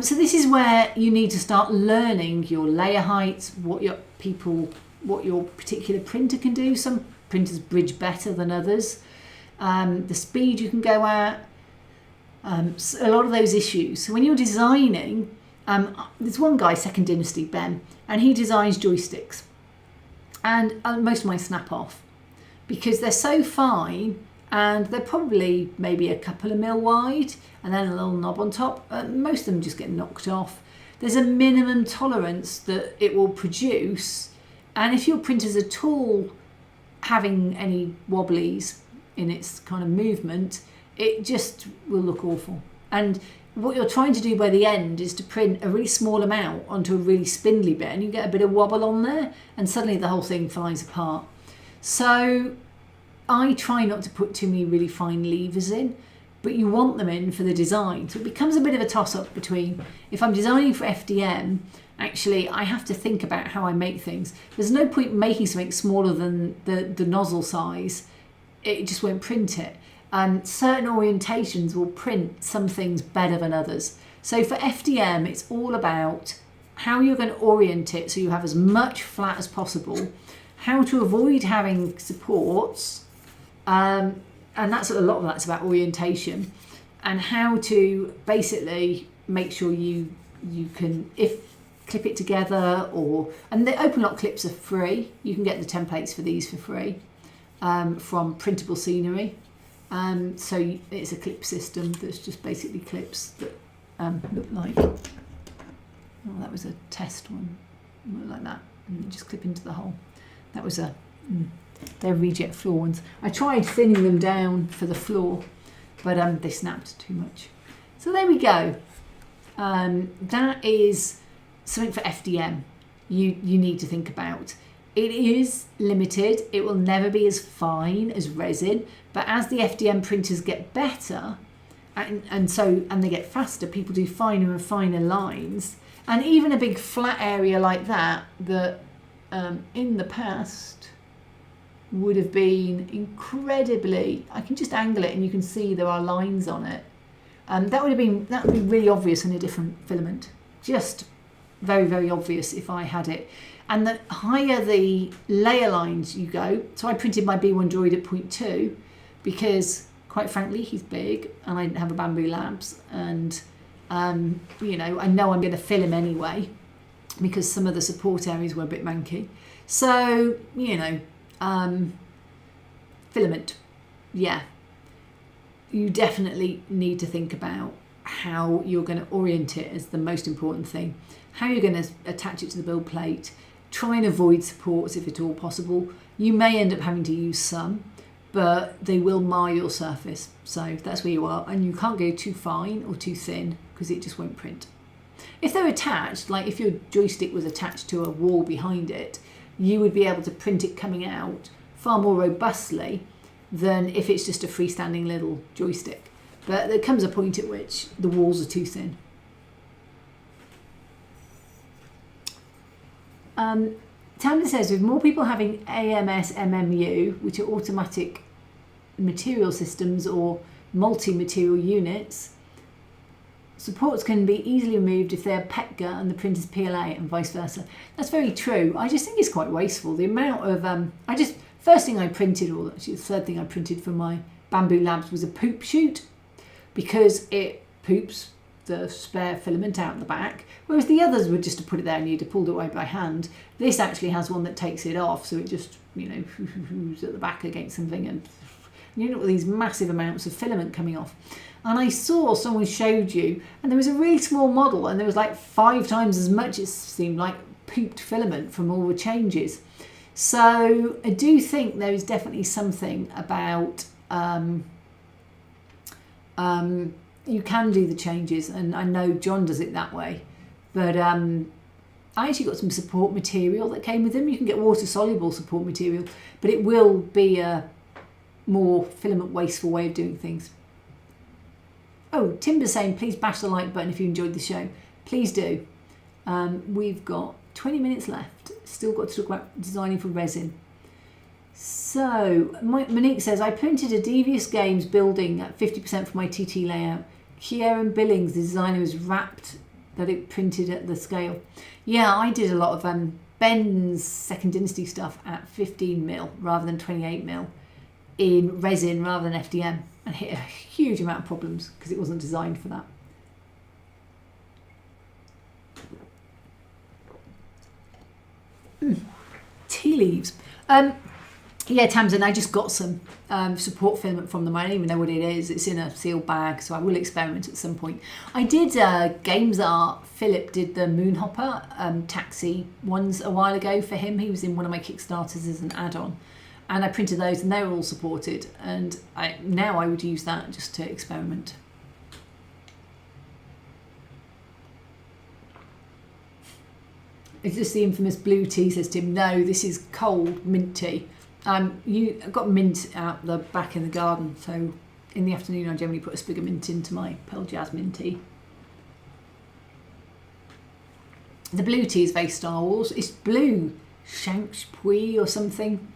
So this is where you need to start learning your layer heights, what your particular printer can do. Some printers bridge better than others. The speed you can go at, a lot of those issues. So when you're designing, there's one guy, Second Dynasty, Ben, and he designs joysticks. And most of mine snap off because they're so fine, and they're probably maybe a couple of mil wide and then a little knob on top. Most of them just get knocked off. There's a minimum tolerance that it will produce, and if your printer's at all having any wobblies in its kind of movement, it just will look awful. And what you're trying to do by the end is to print a really small amount onto a really spindly bit, and you get a bit of wobble on there, and suddenly the whole thing flies apart. So I try not to put too many really fine levers in, but you want them in for the design. So it becomes a bit of a toss-up between, if I'm designing for FDM, actually I have to think about how I make things. There's no point making something smaller than the nozzle size. It just won't print it. Certain orientations will print some things better than others. So for FDM, it's all about how you're going to orient it so you have as much flat as possible, how to avoid having supports, and that's a lot of that's about orientation, and how to basically make sure you can clip it together, and the open lock clips are free. You can get the templates for these for free from Printable Scenery. So it's a clip system that's just basically clips that look like, oh, that was a test one, look like that, and you just clip into the hole. That was they're reject floor ones. I tried thinning them down for the floor, but they snapped too much. So there we go. That is something for FDM you need to think about. It is limited. It will never be as fine as resin, but as the FDM printers get better and they get faster, people do finer and finer lines, and even a big flat area like that in the past would have been incredibly, I can just angle it and you can see there are lines on it. That would be really obvious in a different filament. Just very, very obvious if I had it. And the higher the layer lines you go, so I printed my B1 Droid at 0.2 because, quite frankly, he's big and I didn't have a Bamboo Labs, and you know, I know I'm going to fill him anyway because some of the support areas were a bit manky. So, you know, filament, yeah. You definitely need to think about how you're going to orient it as the most important thing. How you're going to attach it to the build plate. Try and avoid supports if at all possible. You may end up having to use some, but they will mar your surface. So that's where you are. And you can't go too fine or too thin because it just won't print. If they're attached, like if your joystick was attached to a wall behind it, you would be able to print it coming out far more robustly than if it's just a freestanding little joystick. But there comes a point at which the walls are too thin. Tamsin says, with more people having AMS MMU, which are automatic material systems or multi-material units, supports can be easily removed if they're PETGA and the print is PLA and vice versa. That's very true. I just think it's quite wasteful. The amount of, first thing I printed, or actually the third thing I printed for my Bamboo Labs was a poop chute, because it poops the spare filament out the back, whereas the others were just to put it there and you'd have pulled it away by hand. This actually has one that takes it off, so it just, you know, who's at the back against something, and you know, these massive amounts of filament coming off. And I saw someone showed you, and there was a really small model, and there was like 5 times as much, it seemed like, pooped filament from all the changes. So I do think there is definitely something about you can do the changes, and I know John does it that way, but I actually got some support material that came with them. You can get water soluble support material, but it will be a more filament wasteful way of doing things. Oh, Timber's saying please bash the like button if you enjoyed the show. Please do. We've got 20 minutes left. Still got to talk about designing for resin. So Monique says, I printed a Devious Games building at 50% for my TT layout. Kieran Billings, the designer, was rapt that it printed at the scale. Yeah, I did a lot of Ben's Second Dynasty stuff at 15mm rather than 28mm in resin rather than FDM, and hit a huge amount of problems because it wasn't designed for that. Tea leaves. Yeah, Tamsin, I just got some support filament from them. I don't even know what it is. It's in a sealed bag, so I will experiment at some point. I did Games Art. Philip did the Moonhopper taxi ones a while ago for him. He was in one of my Kickstarters as an add-on. And I printed those, and they were all supported. And now I would use that just to experiment. Is this the infamous blue tea, says Tim? No, this is cold mint tea. I've got mint out the back in the garden, so in the afternoon I generally put a sprig of mint into my Pearl Jasmine tea. The blue tea is very Star Wars. It's blue Shankspui or something,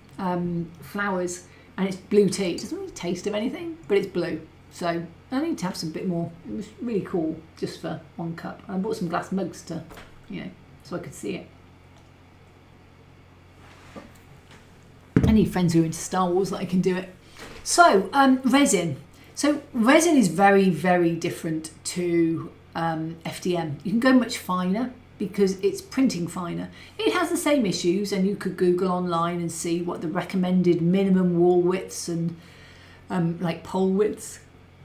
flowers, and it's blue tea. It doesn't really taste of anything, but it's blue. So I need to have some bit more. It was really cool just for 1 cup. I bought some glass mugs to, you know, so I could see it. I need friends who are into Star Wars that I can do it. So resin. So resin is very, very different to FDM. You can go much finer because it's printing finer. It has the same issues, and you could Google online and see what the recommended minimum wall widths and like pole widths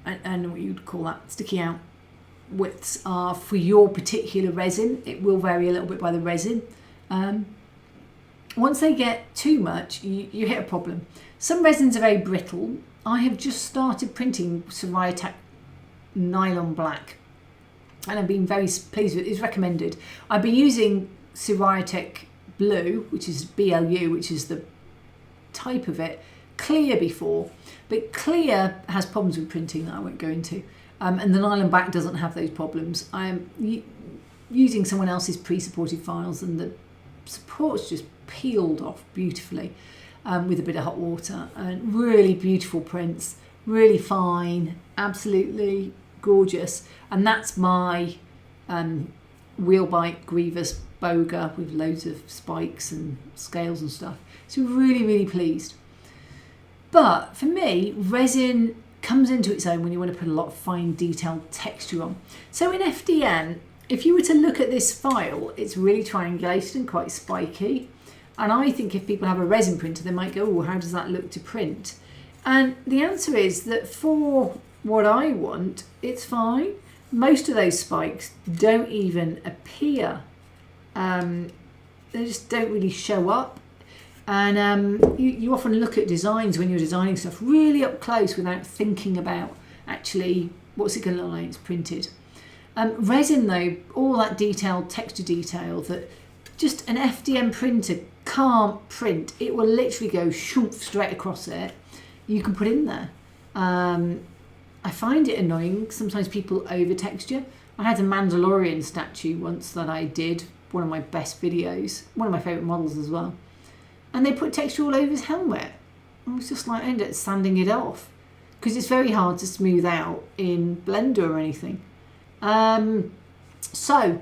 and what you'd call that sticky out widths are for your particular resin. It will vary a little bit by the resin. Once they get too much, you hit a problem. Some resins are very brittle. I have just started printing Ceratec nylon black, and I've been very pleased with it. It's recommended. I've been using Ceratec blue, which is BLU, which is the type of it, clear before, but clear has problems with printing that I won't go into. And the nylon black doesn't have those problems. I'm using someone else's pre-supported files, and the support's just peeled off beautifully with a bit of hot water, and really beautiful prints, really fine, absolutely gorgeous. And that's my Wheelbite Grievous Boga with loads of spikes and scales and stuff. So really, really pleased. But for me, resin comes into its own when you want to put a lot of fine detailed texture on. So in FDM, if you were to look at this file, it's really triangulated and quite spiky. And I think if people have a resin printer, they might go, oh, how does that look to print? And the answer is that for what I want, it's fine. Most of those spikes don't even appear. They just don't really show up. And you often look at designs when you're designing stuff really up close without thinking about actually what's it going to look like when it's printed. Resin though, all that detailed texture detail that just an FDM printer can't print. It will literally go shoomp straight across it. You can put in there. I find it annoying. Sometimes people over texture. I had a Mandalorian statue once that I did, one of my best videos, one of my favourite models as well. And they put texture all over his helmet. I was just like, I ended up sanding it off because it's very hard to smooth out in Blender or anything. So,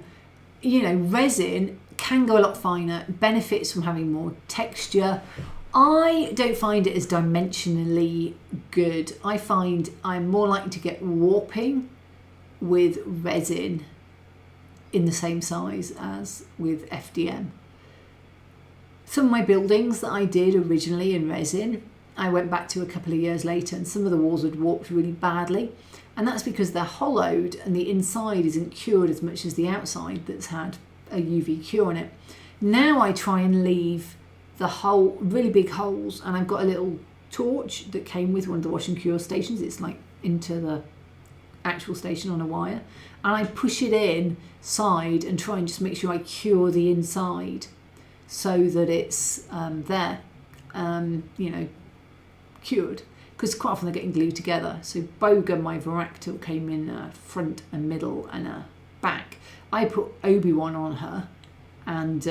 you know, resin can go a lot finer, benefits from having more texture. I don't find it as dimensionally good. I find I'm more likely to get warping with resin in the same size as with FDM. Some of my buildings that I did originally in resin, I went back to a couple of years later and some of the walls had warped really badly. And that's because they're hollowed and the inside isn't cured as much as the outside that's had a UV cure on it. Now I try and leave the hole, really big holes, and I've got a little torch that came with one of the wash and cure stations. It's like into the actual station on a wire. And I push it inside and try and just make sure I cure the inside so that it's there, you know, cured. Because quite often they're getting glued together. So Boga, my Varactyl, came in a front, a middle and a back. I put Obi-Wan on her and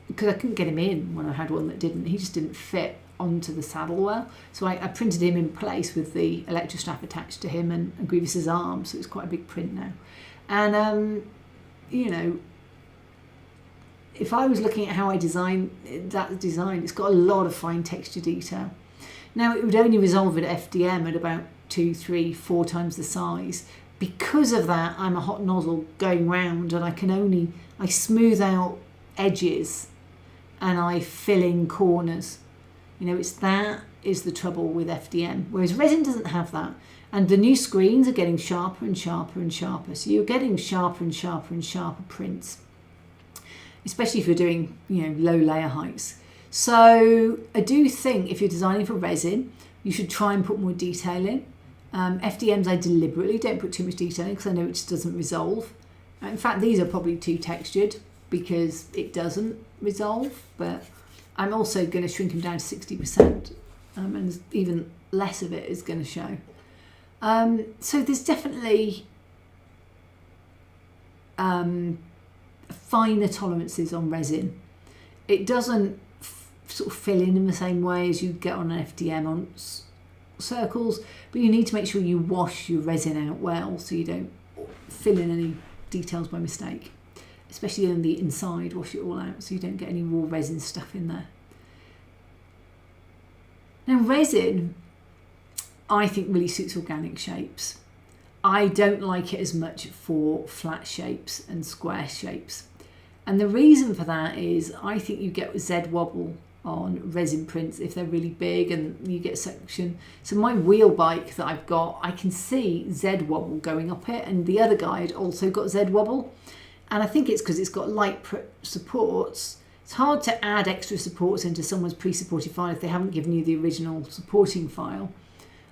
because I couldn't get him in when I had one that didn't. He just didn't fit onto the saddle well. So I printed him in place with the electrostrap attached to him and Grievous's arm. So it's quite a big print now. And, you know, if I was looking at how I designed that design, it's got a lot of fine texture detail. Now it would only resolve at FDM at about 2, 3, 4 times the size. Because of that, I'm a hot nozzle going round and I smooth out edges and I fill in corners. You know, that is the trouble with FDM, whereas resin doesn't have that. And the new screens are getting sharper and sharper and sharper. So you're getting sharper and sharper and sharper prints, especially if you're doing, you know, low layer heights. So I do think if you're designing for resin, you should try and put more detail in. FDMs I deliberately don't put too much detail in because I know it just doesn't resolve. In fact, these are probably too textured because it doesn't resolve, but I'm also going to shrink them down to 60%, and even less of it is going to show. So there's definitely finer tolerances on resin. It doesn't sort of fill in the same way as you get on an FDM on circles, but you need to make sure you wash your resin out well so you don't fill in any details by mistake, especially on the inside. Wash it all out so you don't get any raw resin stuff in there. Now resin, I think, really suits organic shapes. I don't like it as much for flat shapes and square shapes, and the reason for that is I think you get Z wobble on resin prints if they're really big and you get section. So my wheel bike that I've got, I can see Z wobble going up it, and the other guide also got Z wobble, and I think it's because it's got light supports. It's hard to add extra supports into someone's pre-supported file if they haven't given you the original supporting file.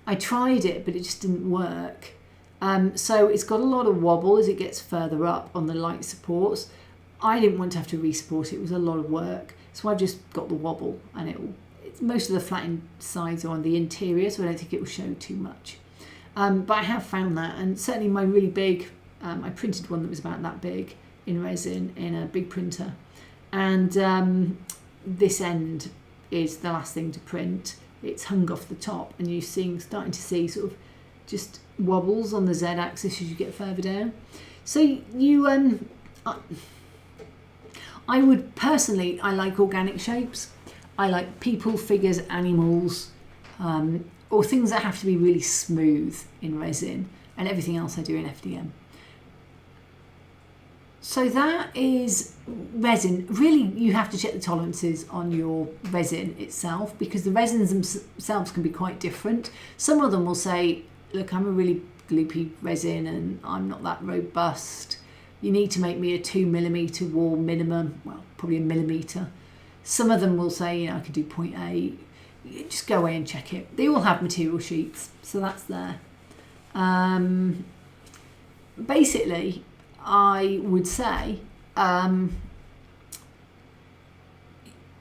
I tried it, but it just didn't work. So it's got a lot of wobble as it gets further up on the light supports. I didn't want to have to re-support it. It was a lot of work. So I've just got the wobble, and most of the flattened sides are on the interior, so I don't think it will show too much. But I have found that, and certainly my really big, I printed one that was about that big in resin in a big printer. And this end is the last thing to print. It's hung off the top, and you're starting to see sort of just wobbles on the Z axis as you get further down. So you, I would personally, I like organic shapes. I like people, figures, animals, or things that have to be really smooth in resin, and everything else I do in FDM. So that is resin. Really, you have to check the tolerances on your resin itself, because the resins themselves can be quite different. Some of them will say, look, I'm a really gloopy resin and I'm not that robust. You need to make me a 2mm wall minimum, well, probably a millimetre. Some of them will say, I could do 0.8. Just go away and check it. They all have material sheets, so that's there. Basically, I would say,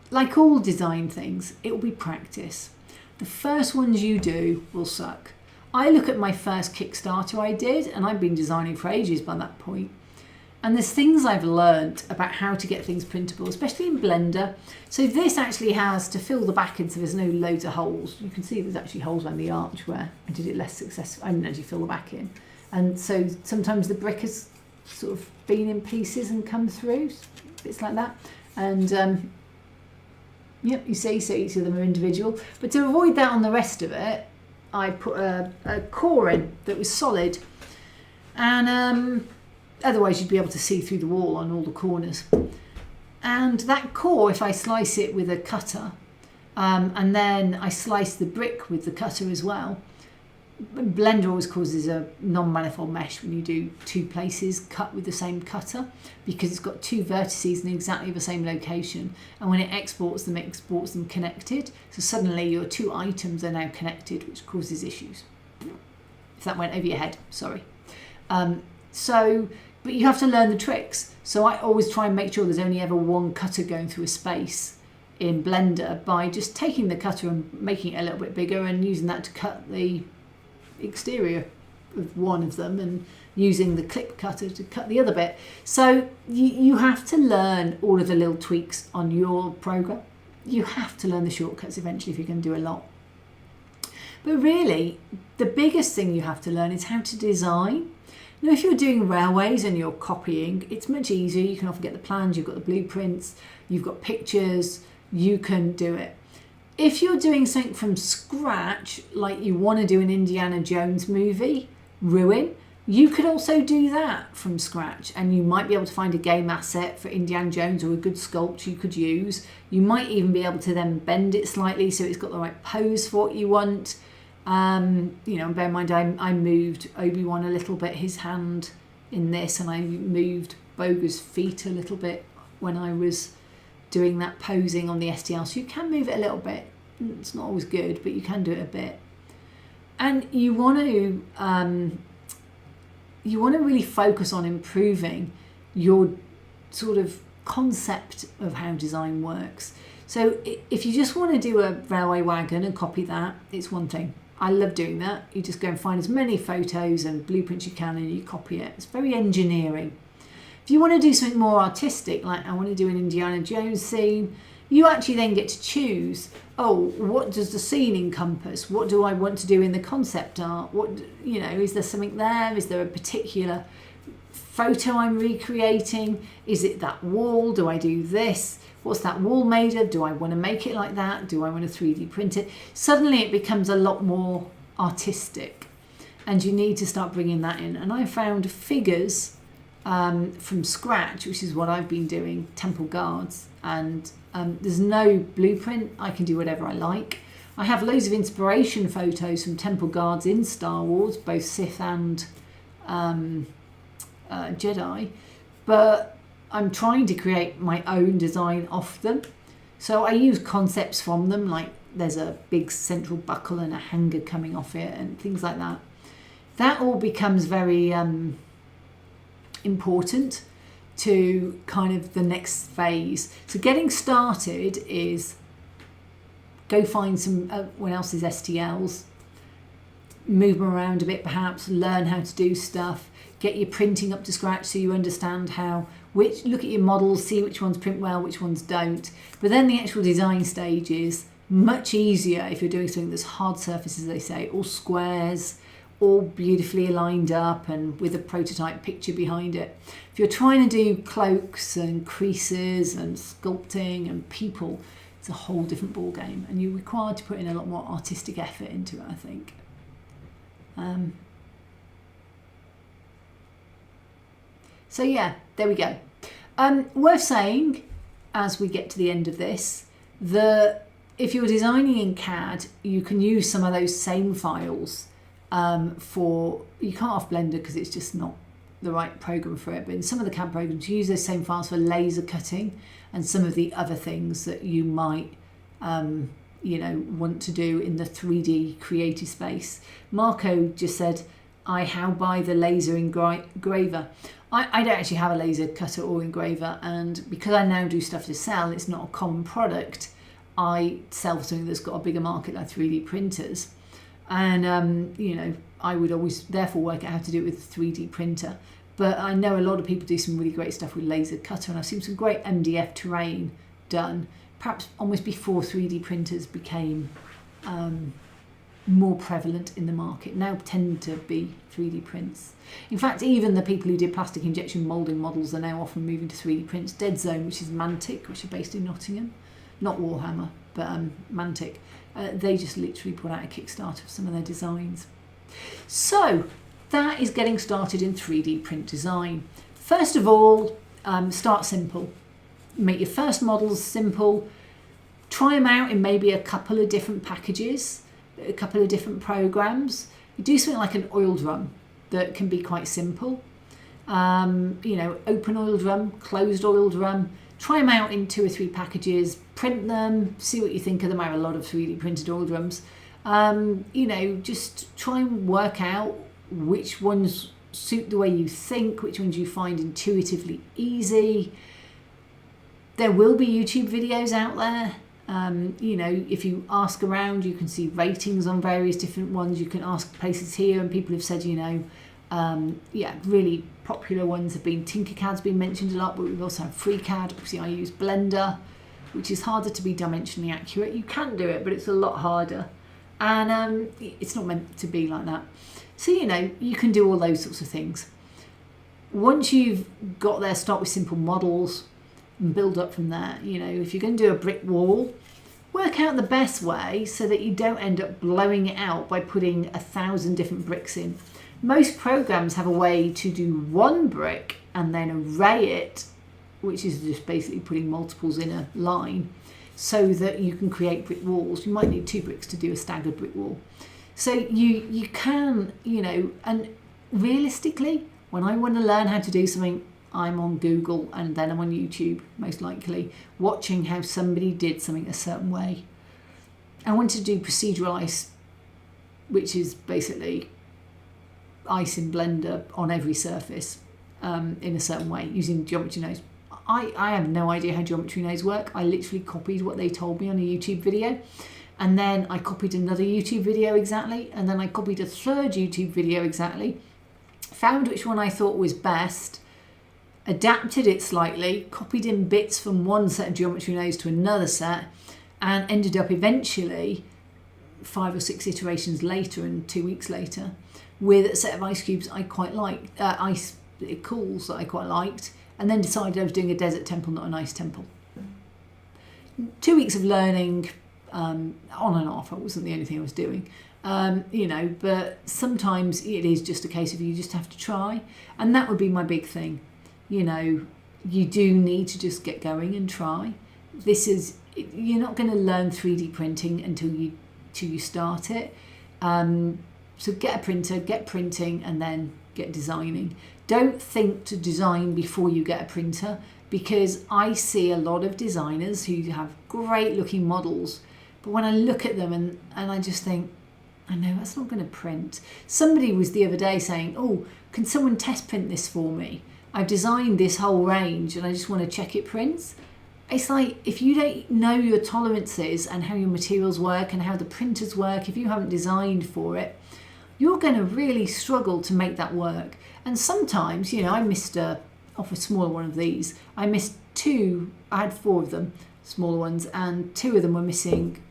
like all design things, it will be practice. The first ones you do will suck. I look at my first Kickstarter I did, and I've been designing for ages by that point. And there's things I've learned about how to get things printable, especially in Blender. So this actually has to fill the back in so there's no loads of holes. You can see there's actually holes around the arch where I did it less successful. I didn't actually fill the back in. and so sometimes the brick has sort of been in pieces and come through, bits like that. And yep, you see, so each of them are individual. But to avoid that on the rest of it, I put a core in that was solid, and otherwise you'd be able to see through the wall on all the corners. And that core, if I slice it with a cutter, and then I slice the brick with the cutter as well. Blender always causes a non-manifold mesh when you do two places cut with the same cutter, because it's got two vertices in exactly the same location, and when it exports them connected, so suddenly your two items are now connected, which causes issues. If that went over your head, sorry. But you have to learn the tricks. So I always try and make sure there's only ever one cutter going through a space in Blender by just taking the cutter and making it a little bit bigger and using that to cut the exterior of one of them, and using the clip cutter to cut the other bit. So you have to learn all of the little tweaks on your program. You have to learn the shortcuts eventually if you're going to do a lot. But really, the biggest thing you have to learn is how to design. Now, if you're doing railways and you're copying, it's much easier. You can often get the plans, you've got the blueprints, you've got pictures, you can do it. If you're doing something from scratch, like you want to do an Indiana Jones movie, Ruin, you could also do that from scratch, and you might be able to find a game asset for Indiana Jones or a good sculpt you could use. You might even be able to then bend it slightly so it's got the right pose for what you want. Bear in mind I moved Obi-Wan a little bit, his hand in this, and I moved Boga's feet a little bit when I was doing that posing on the STL. So you can move it a little bit. It's not always good, but you can do it a bit. And you want to really focus on improving your sort of concept of how design works. So if you just want to do a railway wagon and copy that, it's one thing. I love doing that. You just go and find as many photos and blueprints you can and you copy it. It's very engineering. If you want to do something more artistic, like I want to do an Indiana Jones scene, you actually then get to choose, what does the scene encompass? What do I want to do in the concept art? Is there something there? Is there a particular photo I'm recreating? Is it that wall? Do I do this? What's that wall made of? Do I want to make it like that? Do I want to 3D print it? Suddenly it becomes a lot more artistic, and you need to start bringing that in. And I found figures from scratch, which is what I've been doing, temple guards, and there's no blueprint. I can do whatever I like. I have loads of inspiration photos from temple guards in Star Wars, both Sith and Jedi, but I'm trying to create my own design off them. So I use concepts from them, like there's a big central buckle and a hanger coming off it and things like that. That all becomes very important to kind of the next phase. So getting started is go find someone else's STLs, move them around a bit perhaps, learn how to do stuff, get your printing up to scratch so you understand look at your models, see which ones print well, which ones don't. But then the actual design stage is much easier if you're doing something that's hard surfaces, they say, or squares, all beautifully lined up and with a prototype picture behind it. If you're trying to do cloaks and creases and sculpting and people, it's a whole different ball game, and you're required to put in a lot more artistic effort into it, I think. So yeah, there we go. Worth saying, as we get to the end of this, that if you're designing in CAD, you can use some of those same files you can't off Blender because it's just not the right program for it, but in some of the CAD programs you use those same files for laser cutting and some of the other things that you might want to do in the 3D creative space. Marco just said, how buy the laser engraver. I don't actually have a laser cutter or engraver, and because I now do stuff to sell, it's not a common product. I sell something that's got a bigger market like 3D printers. And, I would always therefore work out how to do it with a 3D printer. But I know a lot of people do some really great stuff with laser cutter, and I've seen some great MDF terrain done, perhaps almost before 3D printers became more prevalent in the market. Now tend to be 3D prints. In fact, even the people who did plastic injection moulding models are now often moving to 3D prints. Dead Zone, which is Mantic, which are based in Nottingham, not Warhammer, but Mantic, they just literally put out a Kickstarter of some of their designs. So that is getting started in 3D print design. First of all, start simple. Make your first models simple. Try them out in maybe a couple of different packages, a couple of different programs. You do something like an oil drum that can be quite simple. You know, open oil drum, closed oil drum. Try them out in 2 or 3 packages, print them, see what you think of them. I have a lot of 3D printed oil drums. You know, just try and work out which ones suit the way you think, which ones you find intuitively easy. There will be YouTube videos out there. You know, if you ask around, you can see ratings on various different ones. You can ask places here, and people have said, you know, yeah, really popular ones have been Tinkercad's been mentioned a lot, but we've also had FreeCAD. Obviously, I use Blender, which is harder to be dimensionally accurate. You can do it, but it's a lot harder, and it's not meant to be like that. So, you know, you can do all those sorts of things. Once you've got there, start with simple models and build up from there. You know, if you're going to do a brick wall, work out the best way so that you don't end up blowing it out by putting 1,000 different bricks in. Most programs have a way to do one brick and then array it, which is just basically putting multiples in a line, so that you can create brick walls. You might need 2 bricks to do a staggered brick wall. So you can, you know, and realistically, when I want to learn how to do something, I'm on Google and then I'm on YouTube, most likely, watching how somebody did something a certain way. I want to do procedural ice, which is basically ice in Blender on every surface in a certain way, using geometry nodes. I have no idea how geometry nodes work. I literally copied what they told me on a YouTube video. And then I copied another YouTube video exactly. And then I copied a third YouTube video exactly. Found which one I thought was best. Adapted it slightly. Copied in bits from one set of geometry nodes to another set. And ended up eventually, 5 or 6 iterations later and 2 weeks later, with a set of ice cubes I quite liked. Ice cools that I quite liked. And then decided I was doing a desert temple, not an ice temple. 2 weeks of learning. On and off, it wasn't the only thing I was doing, you know, but sometimes it is just a case of you just have to try, and that would be my big thing. You know, you do need to just get going and try. You're not going to learn 3D printing until you start it. So get a printer, get printing, and then get designing. Don't think to design before you get a printer, because I see a lot of designers who have great looking models, but when I look at them and I just think, I know that's not going to print. Somebody was the other day saying, oh, can someone test print this for me? I've designed this whole range and I just want to check it prints. It's like, if you don't know your tolerances and how your materials work and how the printers work, if you haven't designed for it, you're going to really struggle to make that work. And sometimes, you know, I missed off a smaller one of these. I missed 2, I had 4 of them, smaller ones, and 2 of them were missing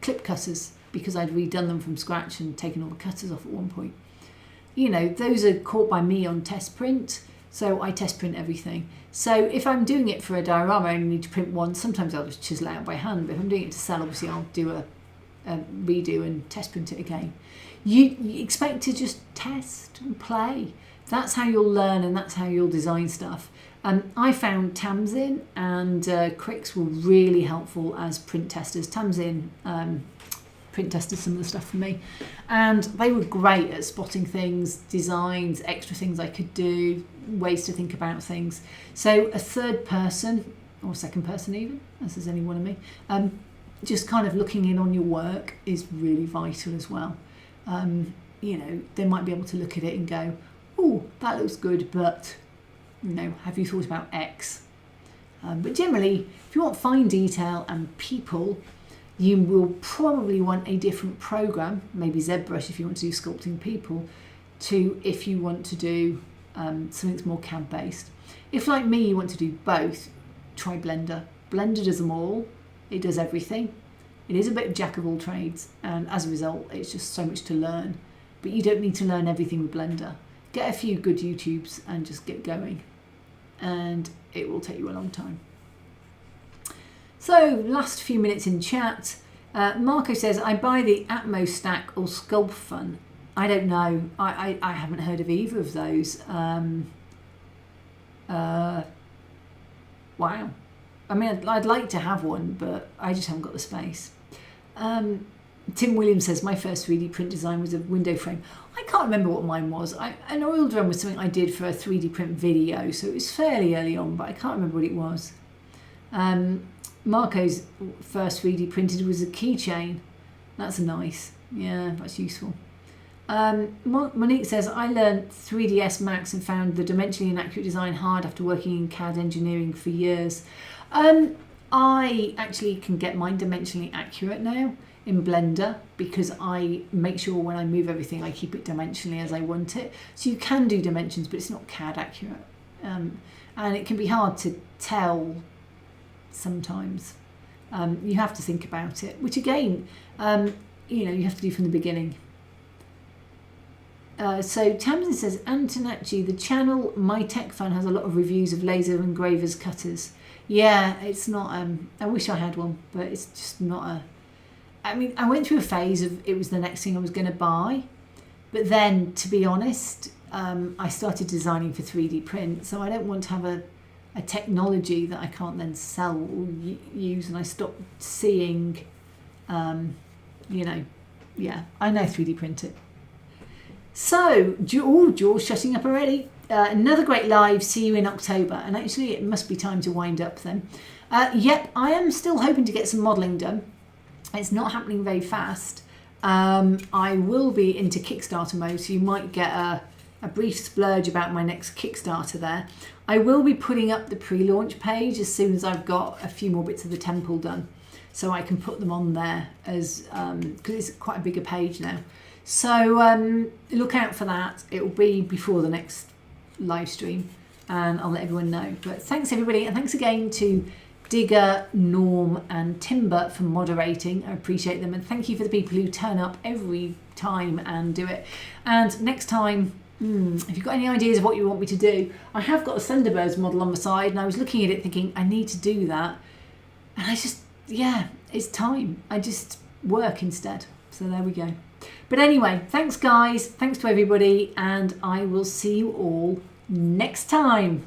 clip cutters because I'd redone them from scratch and taken all the cutters off at one point. You know, those are caught by me on test print, so I test print everything. So if I'm doing it for a diorama, I only need to print one. Sometimes I'll just chisel it out by hand, but if I'm doing it to sell, obviously I'll do a redo and test print it again. You expect to just test and play. That's how you'll learn and that's how you'll design stuff. I found Tamsin and Crix were really helpful as print testers. Tamsin print tested some of the stuff for me, and they were great at spotting things, designs, extra things I could do, ways to think about things. So a third person, or second person even, as is any one of me, just kind of looking in on your work is really vital as well. You know, they might be able to look at it and go, oh, that looks good, but, you know, have you thought about X? But generally, if you want fine detail and people, you will probably want a different program, maybe ZBrush if you want to do sculpting people, to if you want to do something that's more CAD based. If, like me, you want to do both, try Blender. Blender does them all. It does everything. It is a bit of jack of all trades, and as a result, it's just so much to learn. But you don't need to learn everything with Blender. Get a few good YouTubes and just get going, and it will take you a long time. So, last few minutes in chat. Marco says, I buy the Atmos stack or Sculpt Fun. I don't know. I haven't heard of either of those. Wow. I mean, I'd like to have one, but I just haven't got the space. Tim Williams says, my first 3D print design was a window frame. I can't remember what mine was. An oil drum was something I did for a 3D print video, so it was fairly early on, but I can't remember what it was. Marco's first 3D printed was a keychain. That's nice. Yeah, that's useful. Monique says, I learned 3ds Max and found the dimensionally inaccurate design hard after working in CAD engineering for years. I actually can get mine dimensionally accurate now in Blender because I make sure when I move everything I keep it dimensionally as I want it. So you can do dimensions, but it's not CAD accurate. And it can be hard to tell sometimes. You have to think about it, which again, you have to do from the beginning. So Tamsin says, Antonacci, the channel My Tech Fun has a lot of reviews of laser engravers cutters. Yeah, it's not, I wish I had one, but it's just not I mean, I went through a phase of it was the next thing I was going to buy. But then, to be honest, I started designing for 3D print. So I don't want to have a technology that I can't then sell or use. And I stopped seeing, yeah, I know 3D print it. So, George shutting up already. Another great live. See you in October. And actually, it must be time to wind up then. Yep, I am still hoping to get some modelling done. It's not happening very fast. I will be into Kickstarter mode, so you might get a brief splurge about my next Kickstarter there. I will be putting up the pre-launch page as soon as I've got a few more bits of the temple done, so I can put them on there as because it's quite a bigger page now. So look out for that. It will be before the next live stream, and I'll let everyone know. But thanks everybody, and thanks again to Digger, Norm and Timber for moderating. I appreciate them, and thank you for the people who turn up every time and do it. And next time, if you've got any ideas of what you want me to do, I have got a Thunderbirds model on the side, and I was looking at it thinking I need to do that, and I just, yeah, it's time. I just work instead. So there we go. But anyway, thanks guys, thanks to everybody, and I will see you all next time.